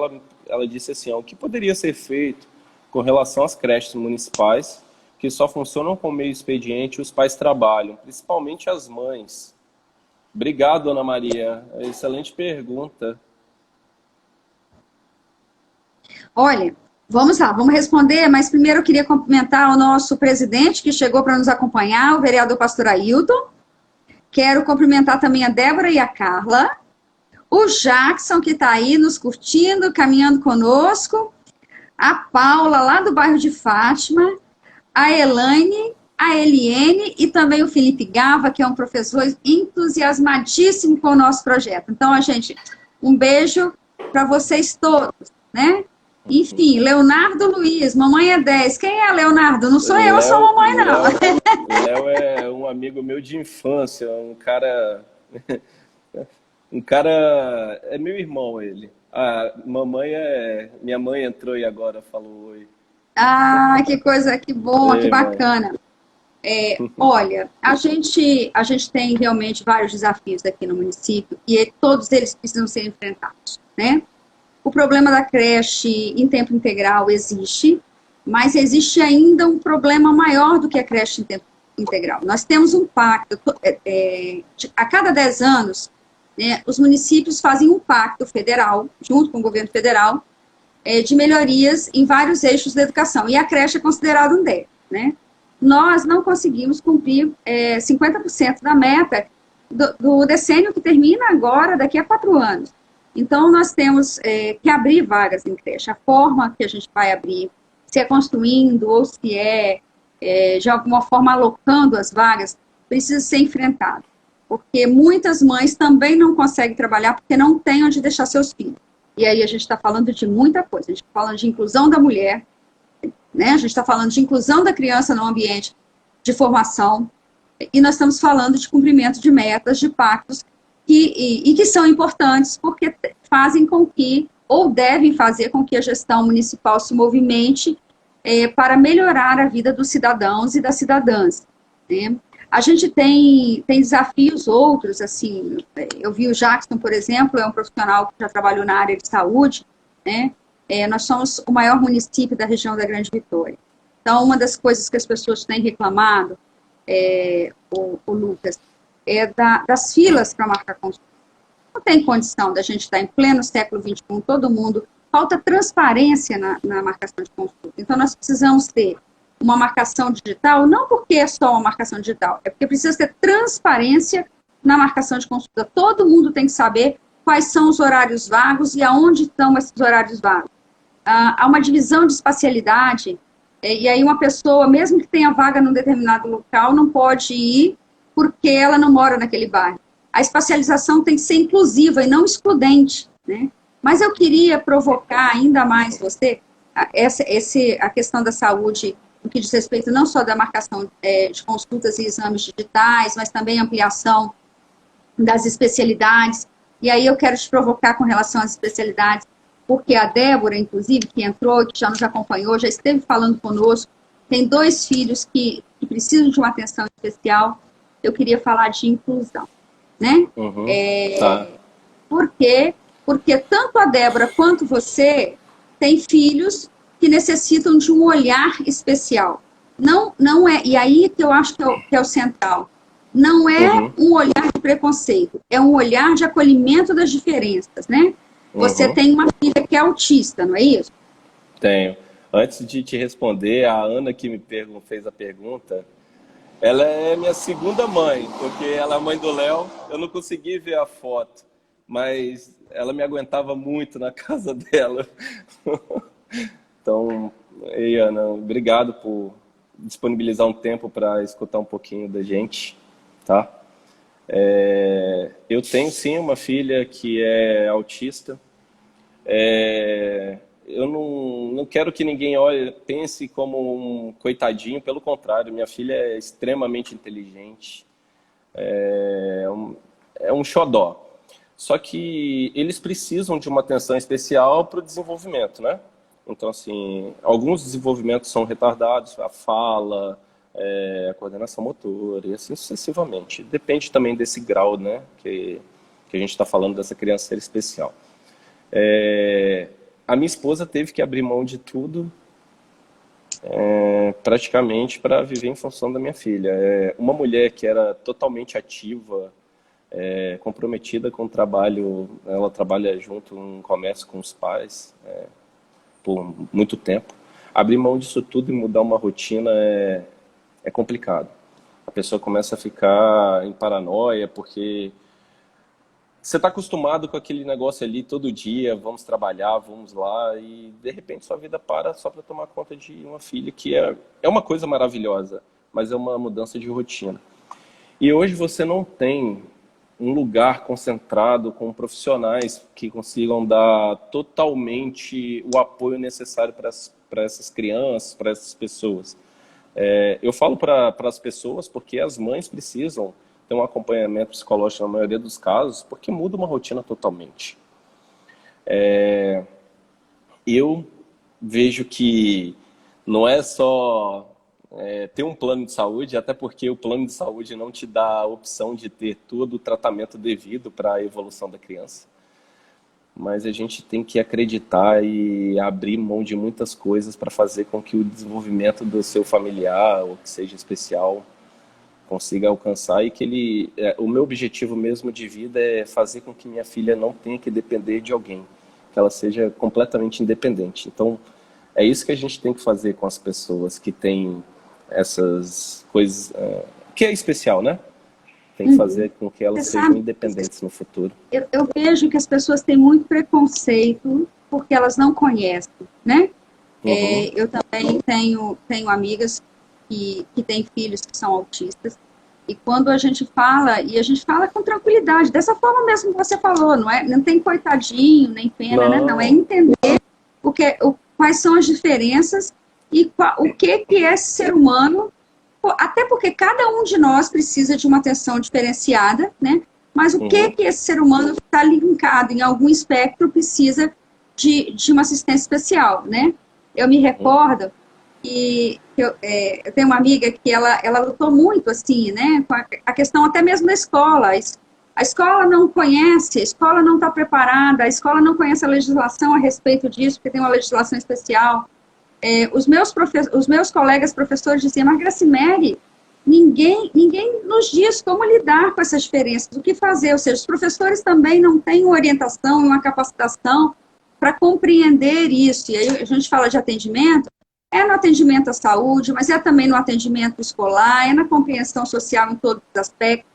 Ela disse assim, ó, o que poderia ser feito com relação às creches municipais que só funcionam com meio expediente e os pais trabalham, principalmente as mães? Obrigado, Ana Maria. Excelente pergunta. Olha, vamos lá, vamos responder, mas primeiro eu queria cumprimentar o nosso presidente que chegou para nos acompanhar, o vereador Pastor Ailton. Quero cumprimentar também a Débora e a Carla, o Jackson, que está aí nos curtindo, caminhando conosco, a Paula, lá do bairro de Fátima, a Elaine, a Eliene e também o Felipe Gava, que é um professor entusiasmadíssimo com o nosso projeto. Então, gente, um beijo para vocês todos, né? Enfim, Leonardo Luiz, mamãe é 10. Quem é Leonardo? Não sou eu sou a mamãe, não. Léo é um amigo meu de infância, um cara... é meu irmão, ele. Minha mãe entrou e agora falou oi. Ah, que coisa, que bom, que bacana. Olha, a gente tem realmente vários desafios aqui no município e todos eles precisam ser enfrentados, né? O problema da creche em tempo integral existe, mas existe ainda um problema maior do que a creche em tempo integral. Nós temos um pacto, a cada 10 anos, né, os municípios fazem um pacto federal, junto com o governo federal, de melhorias em vários eixos da educação, e a creche é considerada um deles, né? Nós não conseguimos cumprir 50% da meta do decênio que termina agora, daqui a 4 anos. Então, nós temos que abrir vagas em creche. A forma que a gente vai abrir, se é construindo ou se é de alguma forma alocando as vagas, precisa ser enfrentado. Porque muitas mães também não conseguem trabalhar porque não têm onde deixar seus filhos. E aí a gente está falando de muita coisa. A gente está falando de inclusão da mulher, né? A gente está falando de inclusão da criança no ambiente de formação, e nós estamos falando de cumprimento de metas, de pactos, que são importantes porque fazem com que, ou devem fazer com que a gestão municipal se movimente para melhorar a vida dos cidadãos e das cidadãs, né? A gente tem desafios outros, assim, eu vi o Jackson, por exemplo, é um profissional que já trabalhou na área de saúde, né? Nós somos o maior município da região da Grande Vitória. Então, uma das coisas que as pessoas têm reclamado, o Lucas, das filas para marcar consulta. Não tem condição da gente estar em pleno século XXI, todo mundo, falta transparência na marcação de consulta. Então, nós precisamos ter uma marcação digital, não porque é só uma marcação digital, é porque precisa ter transparência na marcação de consulta. Todo mundo tem que saber quais são os horários vagos e aonde estão esses horários vagos. Há uma divisão de espacialidade, e aí uma pessoa, mesmo que tenha vaga num determinado local, não pode ir porque ela não mora naquele bairro. A espacialização tem que ser inclusiva e não excludente, né? Mas eu queria provocar ainda mais você, a questão da saúde, no que diz respeito não só da marcação de consultas e exames digitais, mas também ampliação das especialidades. E aí eu quero te provocar com relação às especialidades, porque a Débora, inclusive, que entrou, que já nos acompanhou, já esteve falando conosco, tem 2 filhos que precisam de uma atenção especial. Eu queria falar de inclusão, né? Uhum. Tá. Por quê? Porque tanto a Débora quanto você têm filhos que necessitam de um olhar especial. Não é, e aí que eu acho que é o central. Não é um olhar de preconceito, é um olhar de acolhimento das diferenças, né? Você tem uma filha que é autista, não é isso? Tenho. Antes de te responder, a Ana que fez a pergunta, ela é minha segunda mãe, porque ela é mãe do Léo, eu não consegui ver a foto, mas ela me aguentava muito na casa dela. Então, ei, Ana, obrigado por disponibilizar um tempo para escutar um pouquinho da gente, tá? Eu tenho sim uma filha que é autista. Eu não quero que ninguém pense como um coitadinho, pelo contrário, minha filha é extremamente inteligente, é um xodó. Só que eles precisam de uma atenção especial para o desenvolvimento, né? Então, assim, alguns desenvolvimentos são retardados, a fala, a coordenação motora e assim sucessivamente. Depende também desse grau, né, que a gente está falando dessa criança ser especial. A minha esposa teve que abrir mão de tudo, praticamente, para viver em função da minha filha. Uma mulher que era totalmente ativa, comprometida com o trabalho, ela trabalha junto no comércio com os pais por muito tempo. Abrir mão disso tudo e mudar uma rotina é complicado. A pessoa começa a ficar em paranoia porque você está acostumado com aquele negócio ali todo dia, vamos trabalhar, vamos lá, e de repente sua vida para só para tomar conta de uma filha, que é uma coisa maravilhosa, mas é uma mudança de rotina. E hoje você não tem um lugar concentrado com profissionais que consigam dar totalmente o apoio necessário para essas crianças, para essas pessoas. Eu falo para as pessoas porque as mães precisam ter um acompanhamento psicológico na maioria dos casos, porque muda uma rotina totalmente. Eu vejo que não é só ter um plano de saúde, até porque o plano de saúde não te dá a opção de ter todo o tratamento devido para a evolução da criança. Mas a gente tem que acreditar e abrir mão de muitas coisas para fazer com que o desenvolvimento do seu familiar, ou que seja especial, consiga alcançar, e que o meu objetivo mesmo de vida é fazer com que minha filha não tenha que depender de alguém, que ela seja completamente independente. Então, é isso que a gente tem que fazer com as pessoas que têm essas coisas, que é especial, né? Tem que fazer com que elas sejam independentes no futuro. Eu vejo que as pessoas têm muito preconceito porque elas não conhecem, né? Eu também tenho amigas que têm filhos que são autistas. E quando a gente fala, e a gente fala com tranquilidade, dessa forma mesmo que você falou, não tem coitadinho, nem pena, né? Não, é Não. entender quais são as diferenças e o que é ser humano, até porque cada um de nós precisa de uma atenção diferenciada, né? Mas o Uhum, que esse ser humano está linkado em algum espectro precisa de uma assistência especial, né? Eu me uhum, recordo que eu tenho uma amiga que ela lutou muito, assim, né, com a questão até mesmo da escola. A escola não conhece, a escola não está preparada, a escola não conhece a legislação a respeito disso, porque tem uma legislação especial. Os meus colegas professores diziam, mas Gracimere, ninguém nos diz como lidar com essas diferenças, o que fazer, ou seja, os professores também não têm uma orientação, uma capacitação para compreender isso. E aí a gente fala de atendimento, é no atendimento à saúde, mas é também no atendimento escolar, é na compreensão social em todos os aspectos,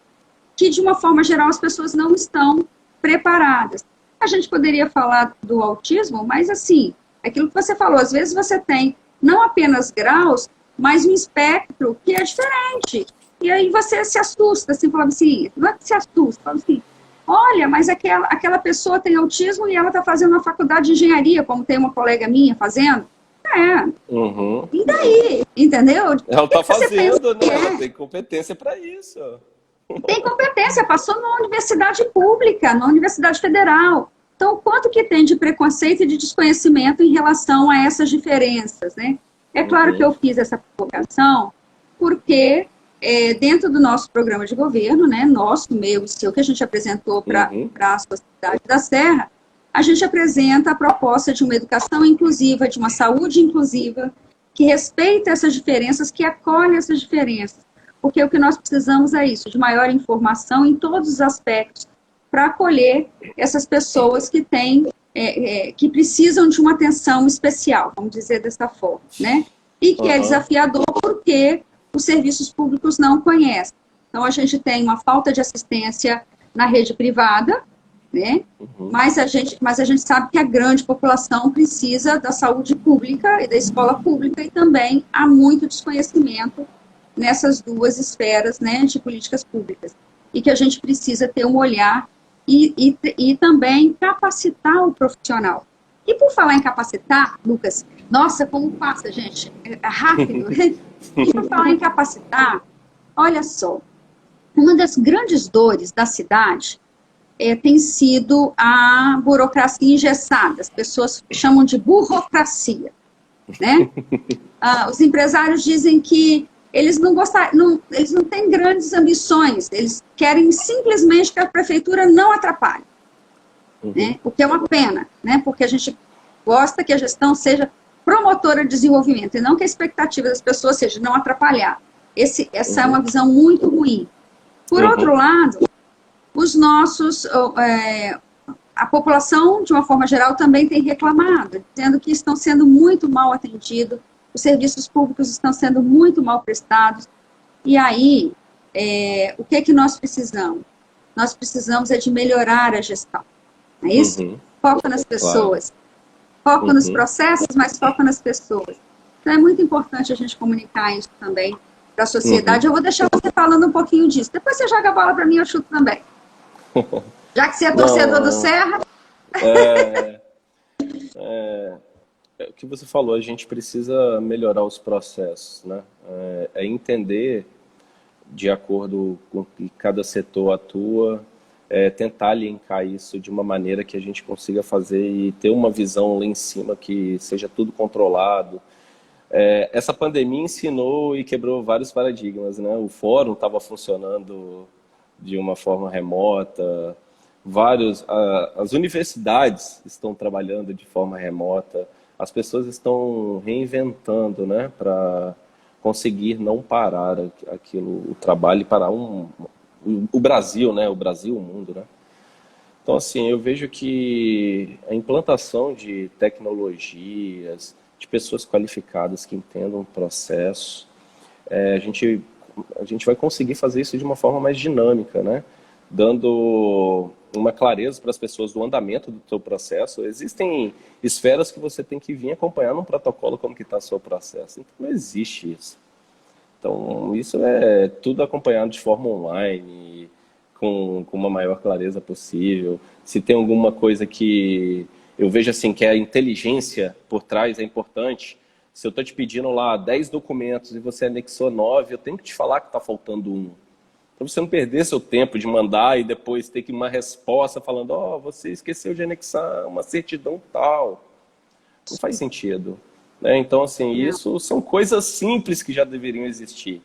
que de uma forma geral as pessoas não estão preparadas. A gente poderia falar do autismo, mas assim, aquilo que você falou, às vezes você tem não apenas graus, mas um espectro que é diferente. E aí você se assusta, assim, falando assim, não é que se assusta, falando assim, olha, mas aquela pessoa tem autismo e ela está fazendo uma faculdade de engenharia, como tem uma colega minha fazendo. É, uhum. e daí? Entendeu? O Ela que está você pensa fazendo, que né? Ela é? tem competência para isso. Tem competência, passou numa universidade pública, na Universidade Federal. Então, o quanto que tem de preconceito e de desconhecimento em relação a essas diferenças, né? É claro que Uhum, eu fiz essa provocação porque dentro do nosso programa de governo, né, nosso, meu e seu, que a gente apresentou para uhum, a Sociedade da Serra, a gente apresenta a proposta de uma educação inclusiva, de uma saúde inclusiva, que respeita essas diferenças, que acolhe essas diferenças. Porque o que nós precisamos é isso, de maior informação em todos os aspectos, para acolher essas pessoas que têm, que precisam de uma atenção especial, vamos dizer dessa forma, né? E que é uhum, desafiador porque os serviços públicos não conhecem. Então, a gente tem uma falta de assistência na rede privada, né? uhum, Mas a gente sabe que a grande população precisa da saúde pública e da escola pública e também há muito desconhecimento nessas duas esferas, né, de políticas públicas. E que a gente precisa ter um olhar e também capacitar o profissional. E por falar em capacitar, Lucas, nossa, como passa, gente, é rápido. E por falar em capacitar, olha só, uma das grandes dores da cidade tem sido a burocracia engessada. As pessoas chamam de burocracia, né? Os empresários dizem que eles não têm grandes ambições, eles querem simplesmente que a prefeitura não atrapalhe, uhum, né? O que é uma pena, né? Porque a gente gosta que a gestão seja promotora de desenvolvimento e não que a expectativa das pessoas seja não atrapalhar. Essa é uhum, uma visão muito ruim. Por outro uhum, lado, os nossos, a população, de uma forma geral, também tem reclamado, dizendo que estão sendo muito mal atendidos, os serviços públicos estão sendo muito mal prestados. E aí, o que é que nós precisamos? Nós precisamos é de melhorar a gestão, não é isso? uhum, Foco nas claro. pessoas, foco nos Uhum, processos, mas foco nas pessoas. Então, é muito importante a gente comunicar isso também para a sociedade. uhum. Eu vou deixar você falando um pouquinho disso. Depois você joga a bola para mim, eu chuto também. Já que você é torcedor do Não, Serra, é, é o que você falou, a gente precisa melhorar os processos, né? É entender de acordo com que cada setor atua, tentar linkar isso de uma maneira que a gente consiga fazer e ter uma visão lá em cima que seja tudo controlado. Essa pandemia ensinou e quebrou vários paradigmas, né? O fórum estava funcionando de uma forma remota, as universidades estão trabalhando de forma remota, as pessoas estão reinventando, né, para conseguir não parar aquilo, o trabalho e parar o Brasil, né, o Brasil, o mundo, né. Então, assim, eu vejo que a implantação de tecnologias, de pessoas qualificadas que entendam o processo, a gente vai conseguir fazer isso de uma forma mais dinâmica, né? Dando uma clareza para as pessoas do andamento do seu processo. Existem esferas que você tem que vir acompanhar num protocolo como que está o seu processo. Então, não existe isso. Então, isso é tudo acompanhado de forma online, com uma maior clareza possível. Se tem alguma coisa que eu vejo assim, que a inteligência por trás é importante, se eu estou te pedindo lá 10 documentos e você anexou 9, eu tenho que te falar que está faltando um. Para você não perder seu tempo de mandar e depois ter que uma resposta falando, ó, você esqueceu de anexar uma certidão tal. Não faz sentido. Né? Então, assim, Não. isso são coisas simples que já deveriam existir.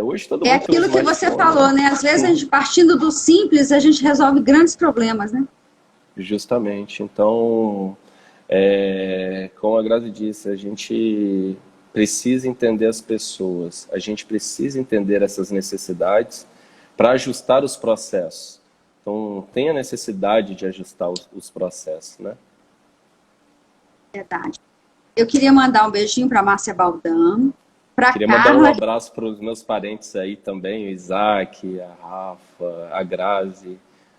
Hoje todo É mundo tem um aquilo que você smartphone, falou, né? Às vezes, a gente, partindo do simples, a gente resolve grandes problemas, né? justamente. Então, como a Grazi disse, a gente precisa entender as pessoas, a gente precisa entender essas necessidades para ajustar os processos. Então, tem a necessidade de ajustar os processos, né? Verdade. Eu queria mandar um beijinho para Márcia Baldão, para Queria mandar um Carla. abraço para os meus parentes aí também, o Isaac, a Rafa, a Grazi,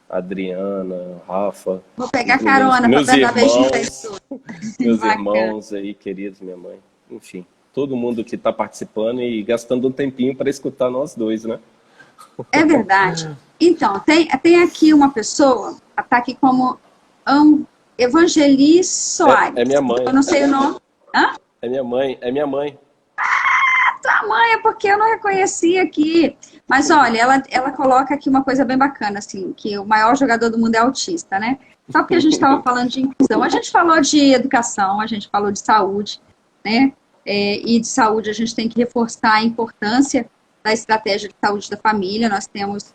a Adriana, a Rafa, Vou pegar os meninos, carona meus para dar beijinho para irmãos, eles. meus Bacana. irmãos aí, queridos, minha mãe, enfim, todo mundo que está participando e gastando um tempinho para escutar nós dois, né? É verdade. Então, tem aqui uma pessoa, está aqui como Evangeli É Soares. minha Eu mãe, não sei o nome. Hã? é minha mãe. Tua mãe, é porque eu não reconheci aqui. Mas olha, ela coloca aqui uma coisa bem bacana, assim, que o maior jogador do mundo é autista, né? Só porque a gente estava falando de inclusão. A gente falou de educação, a gente falou de saúde, né? E de saúde a gente tem que reforçar a importância da estratégia de saúde da família. Nós temos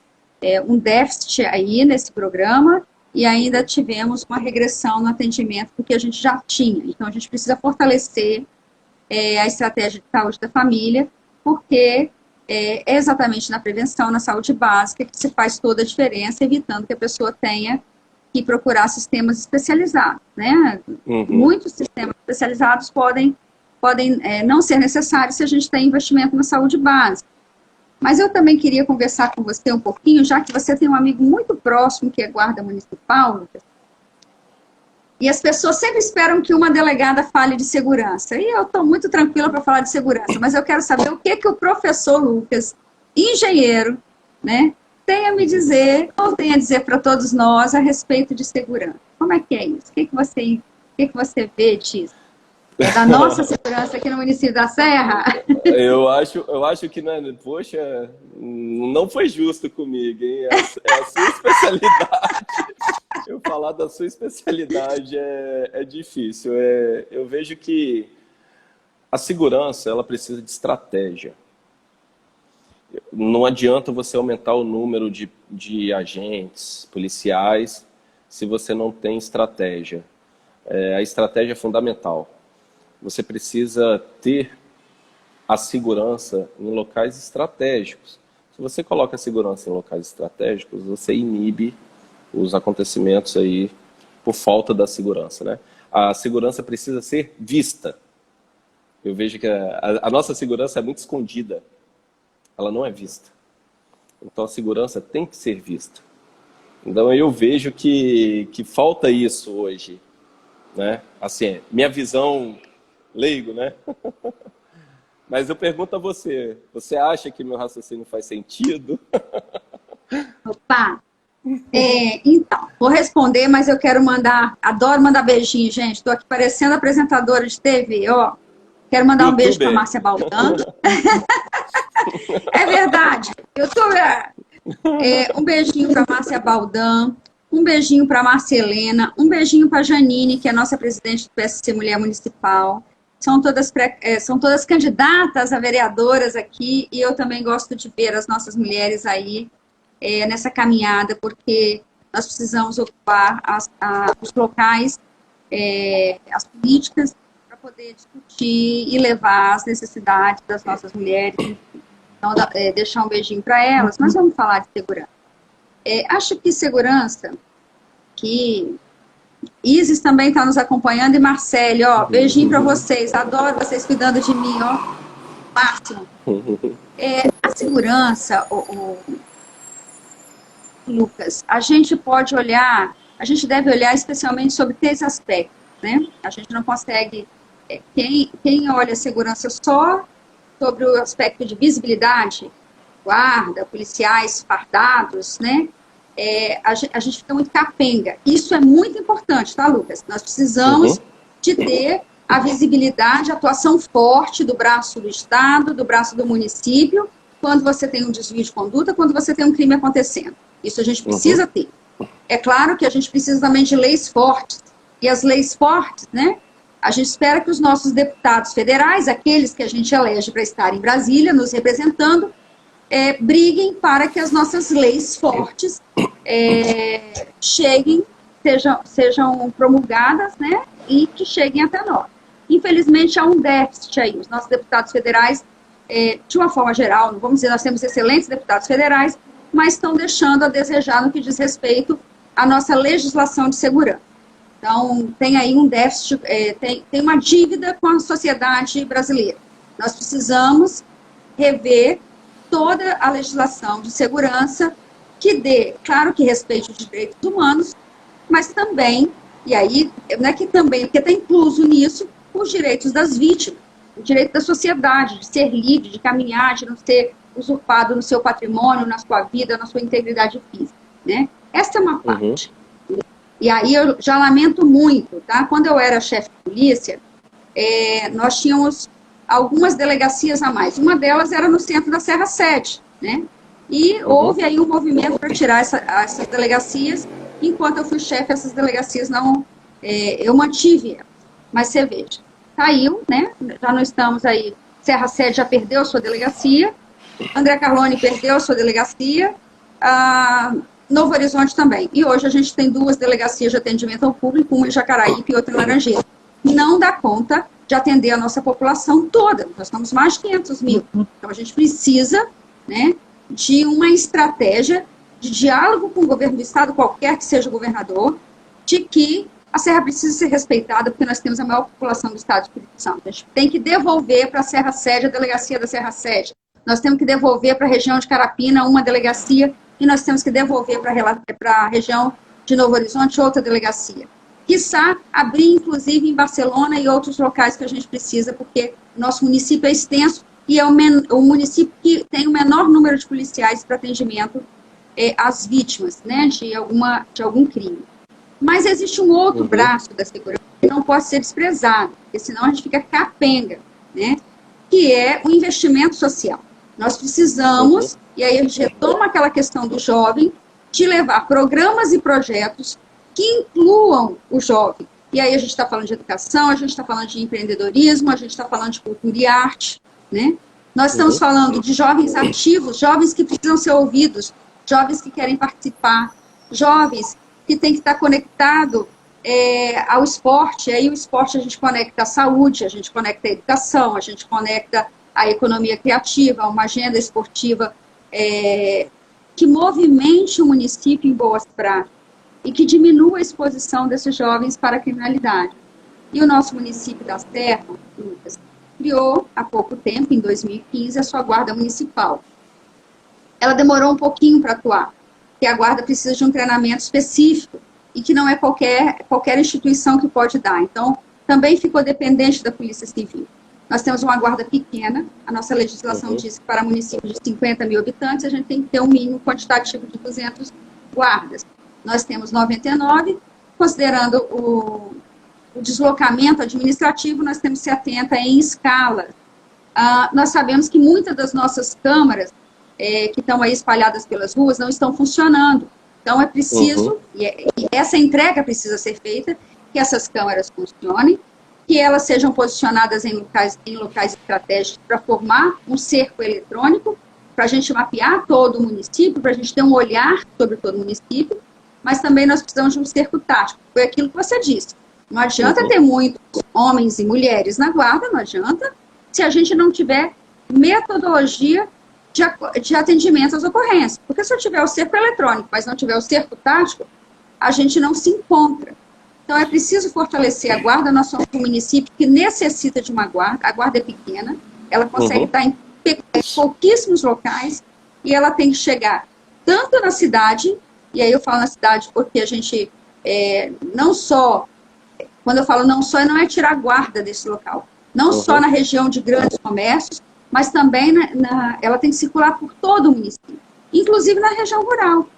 um déficit aí nesse programa e ainda tivemos uma regressão no atendimento do que a gente já tinha. Então, a gente precisa fortalecer a estratégia de saúde da família, porque é exatamente na prevenção, na saúde básica, que se faz toda a diferença, evitando que a pessoa tenha que procurar sistemas especializados, né? Uhum. Muitos sistemas especializados podem não ser necessários se a gente tem investimento na saúde básica. Mas eu também queria conversar com você um pouquinho, já que você tem um amigo muito próximo que é guarda municipal, Lucas, e as pessoas sempre esperam que uma delegada fale de segurança. E eu estou muito tranquila para falar de segurança, mas eu quero saber o que o professor Lucas, engenheiro, né, tem a me dizer, ou tem a dizer para todos nós a respeito de segurança. Como é que é isso? O que você vê disso? Da nossa segurança aqui no município da Serra? Eu acho que, né, poxa, não foi justo comigo, hein? É a sua especialidade. Eu falar da sua especialidade é difícil. Eu vejo que a segurança, ela precisa de estratégia. Não adianta você aumentar o número de agentes policiais se você não tem estratégia. A estratégia é fundamental. Você precisa ter a segurança em locais estratégicos. Se você coloca a segurança em locais estratégicos, você inibe os acontecimentos aí por falta da segurança, né? A segurança precisa ser vista. Eu vejo que a nossa segurança é muito escondida. Ela não é vista. Então a segurança tem que ser vista. Então eu vejo que falta isso hoje, né? Assim, minha visão leigo, né? Mas eu pergunto a você, você acha que meu raciocínio faz sentido? Opa! Então, vou responder, mas eu quero adoro mandar beijinho, gente. Estou aqui parecendo apresentadora de TV, ó. Quero mandar um beijo para YouTuber. Márcia Baldão. É verdade, youtuber. Um beijinho para Márcia Baldão, um beijinho para Marcelena, um beijinho para Janine, que é a nossa presidente do PSC Mulher Municipal. São todas candidatas a vereadoras aqui, e eu também gosto de ver as nossas mulheres aí nessa caminhada, porque nós precisamos ocupar os locais, as políticas, para poder discutir e levar as necessidades das nossas mulheres. Então, deixar um beijinho para elas, mas vamos falar de segurança. Acho que segurança, que Isis também está nos acompanhando, e Marcele, ó, beijinho para vocês, adoro vocês cuidando de mim, ó, máximo. A segurança, Lucas, a gente deve olhar especialmente sobre 3 aspectos, né? A gente não consegue, quem olha a segurança só sobre o aspecto de visibilidade, guarda, policiais fardados, né? A gente fica muito capenga. Isso é muito importante, tá, Lucas? Nós precisamos de ter a visibilidade, a atuação forte do braço do Estado, do braço do município, quando você tem um desvio de conduta, quando você tem um crime acontecendo. Isso a gente precisa ter. É claro que a gente precisa também de leis fortes. E as leis fortes, né? A gente espera que os nossos deputados federais, aqueles que a gente elege para estar em Brasília, nos representando, briguem para que as nossas leis fortes cheguem, sejam promulgadas, né? E que cheguem até nós. Infelizmente, há um déficit aí. Os nossos deputados federais, de uma forma geral, não vamos dizer, nós temos excelentes deputados federais, mas estão deixando a desejar no que diz respeito à nossa legislação de segurança. Então, tem aí um déficit, tem uma dívida com a sociedade brasileira. Nós precisamos rever toda a legislação de segurança que dê, claro que respeite os direitos humanos, mas também, e aí, não é que também, porque está incluso nisso, os direitos das vítimas, o direito da sociedade, de ser livre, de caminhar, de não ser usurpado no seu patrimônio, na sua vida, na sua integridade física, né? Essa é uma parte. E aí eu já lamento muito, tá? Quando eu era chefe de polícia, nós tínhamos algumas delegacias a mais. Uma delas era no centro da Serra 7, né? E houve aí um movimento para tirar essas delegacias. Enquanto eu fui chefe, essas delegacias não... eu mantive. Mas você veja, caiu, né? Já não estamos aí... Serra 7 já perdeu a sua delegacia. André Carlone perdeu a sua delegacia. Novo Horizonte também. E hoje a gente tem 2 delegacias de atendimento ao público, uma em Jacaraípe e outra em Laranjeira. Não dá conta de atender a nossa população toda. Nós estamos mais de 500 mil. Então, a gente precisa, né, de uma estratégia de diálogo com o governo do Estado, qualquer que seja o governador, de que a Serra precisa ser respeitada, porque nós temos a maior população do Estado do Espírito Santo. A gente tem que devolver para a Serra Sede a delegacia da Serra Sede. Nós temos que devolver para a região de Carapina uma delegacia e nós temos que devolver para a região de Novo Horizonte outra delegacia. Quiçá abrir, inclusive, em Barcelona e outros locais que a gente precisa, porque nosso município é extenso e é o município que tem o menor número de policiais para atendimento às vítimas, né, de algum crime. Mas existe um outro braço da segurança que não pode ser desprezado, porque senão a gente fica capenga, né, que é o investimento social. Nós precisamos, e aí a gente retoma aquela questão do jovem, de levar programas e projetos que incluam o jovem. E aí a gente está falando de educação, a gente está falando de empreendedorismo, a gente está falando de cultura e arte, né? Nós estamos falando de jovens ativos, jovens que precisam ser ouvidos, jovens que querem participar, jovens que têm que estar conectado ao esporte. E aí o esporte a gente conecta a saúde, a gente conecta a educação, a gente conecta a economia criativa, uma agenda esportiva que movimente o município em boas práticas e que diminua a exposição desses jovens para a criminalidade. E o nosso município da Serra, Lucas, criou há pouco tempo, em 2015, a sua guarda municipal. Ela demorou um pouquinho para atuar, porque a guarda precisa de um treinamento específico e que não é qualquer instituição que pode dar. Então, também ficou dependente da Polícia Civil. Nós temos uma guarda pequena, a nossa legislação diz que para municípios de 50 mil habitantes a gente tem que ter um mínimo quantitativo de 200 guardas. Nós temos 99, considerando o deslocamento administrativo, nós temos 70 em escala. Nós sabemos que muitas das nossas câmaras, que estão aí espalhadas pelas ruas, não estão funcionando. Então é preciso, e essa entrega precisa ser feita, que essas câmaras funcionem, que elas sejam posicionadas em locais estratégicos para formar um cerco eletrônico, para a gente mapear todo o município, para a gente ter um olhar sobre todo o município, mas também nós precisamos de um cerco tático. Foi aquilo que você disse. Não adianta ter muitos homens e mulheres na guarda, não adianta, se a gente não tiver metodologia de atendimento às ocorrências. Porque se eu tiver o cerco eletrônico, mas não tiver o cerco tático, a gente não se encontra. Então é preciso fortalecer a guarda. Nós somos um município que necessita de uma guarda. A guarda é pequena, ela consegue estar em pouquíssimos locais e ela tem que chegar tanto na cidade, e aí eu falo na cidade porque a gente não só, quando eu falo não só, não é tirar a guarda desse local, não só na região de grandes comércios, mas também ela tem que circular por todo o município, inclusive na região rural.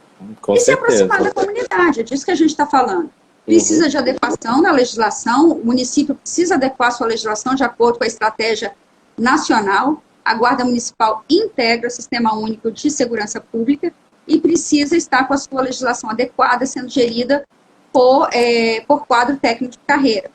Com e se certeza. aproximar da comunidade, é disso que a gente está falando. Precisa de adequação na legislação, o município precisa adequar sua legislação de acordo com a estratégia nacional, a Guarda Municipal integra o Sistema Único de Segurança Pública e precisa estar com a sua legislação adequada, sendo gerida por quadro técnico de carreira.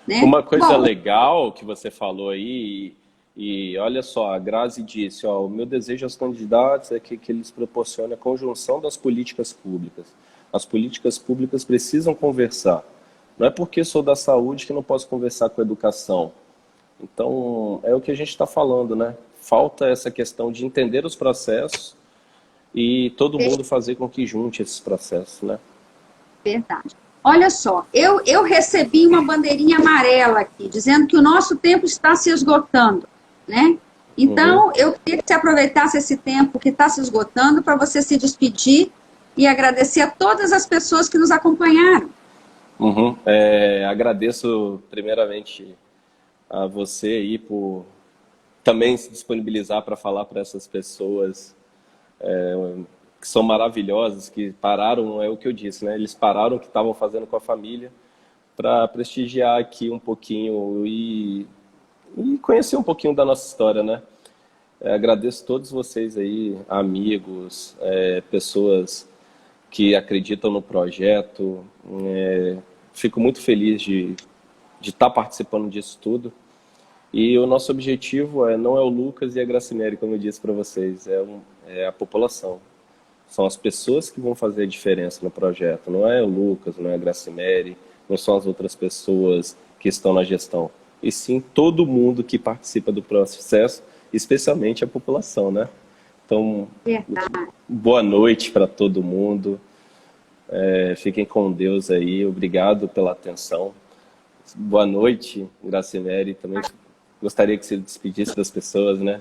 Né? Uma coisa legal que você falou aí, e olha só, a Grazi disse, ó, o meu desejo aos candidatos é que eles proporcionem a conjunção das políticas públicas. As políticas públicas precisam conversar. Não é porque sou da saúde que não posso conversar com a educação. Então, é o que a gente está falando, né? Falta essa questão de entender os processos e todo mundo fazer com que junte esses processos, né? Verdade. Olha só, eu recebi uma bandeirinha amarela aqui, dizendo que o nosso tempo está se esgotando, né? Então, eu queria que você aproveitasse esse tempo que está se esgotando para você se despedir e agradecer a todas as pessoas que nos acompanharam. Agradeço primeiramente a você aí por também se disponibilizar para falar para essas pessoas que são maravilhosas, que pararam, é o que eu disse, né? Eles pararam o que estavam fazendo com a família para prestigiar aqui um pouquinho e conhecer um pouquinho da nossa história, né? Agradeço a todos vocês aí, amigos, pessoas que acreditam no projeto. Fico muito feliz de estar participando disso tudo. E o nosso objetivo não é o Lucas e a Gracinelli, como eu disse para vocês, é a população. São as pessoas que vão fazer a diferença no projeto. Não é o Lucas, não é a Gracinelli, não são as outras pessoas que estão na gestão. E sim todo mundo que participa do processo, especialmente a população, né? Então, boa noite para todo mundo. Fiquem com Deus aí. Obrigado pela atenção. Boa noite, Gracinelli. Também gostaria que você despedisse das pessoas, né?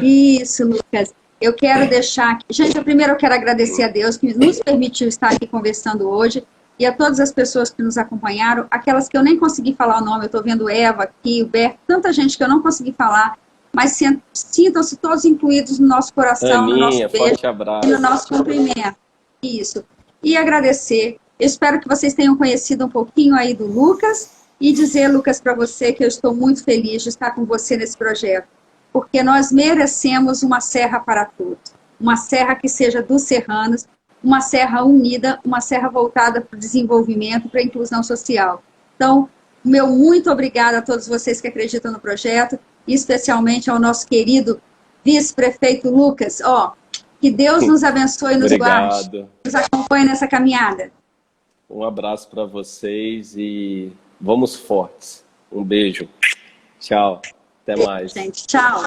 Isso, Lucas. Eu quero deixar aqui... Gente, primeiro eu quero agradecer a Deus que nos permitiu estar aqui conversando hoje e a todas as pessoas que nos acompanharam, aquelas que eu nem consegui falar o nome, eu estou vendo Eva aqui, o Berto, tanta gente que eu não consegui falar, mas sintam-se todos incluídos no nosso coração, Aninha, no nosso beijo forte abraço. E no nosso cumprimento. Isso. E agradecer. Eu espero que vocês tenham conhecido um pouquinho aí do Lucas e dizer, Lucas, para você que eu estou muito feliz de estar com você nesse projeto, porque nós merecemos uma serra para todos, uma serra que seja dos serranos, uma serra unida, uma serra voltada para o desenvolvimento, para a inclusão social. Então, meu muito obrigada a todos vocês que acreditam no projeto, e especialmente ao nosso querido vice-prefeito Lucas. Que Deus nos abençoe e nos guarde, nos acompanhe nessa caminhada. Um abraço para vocês e vamos fortes. Um beijo. Tchau. Até mais. Gente, tchau.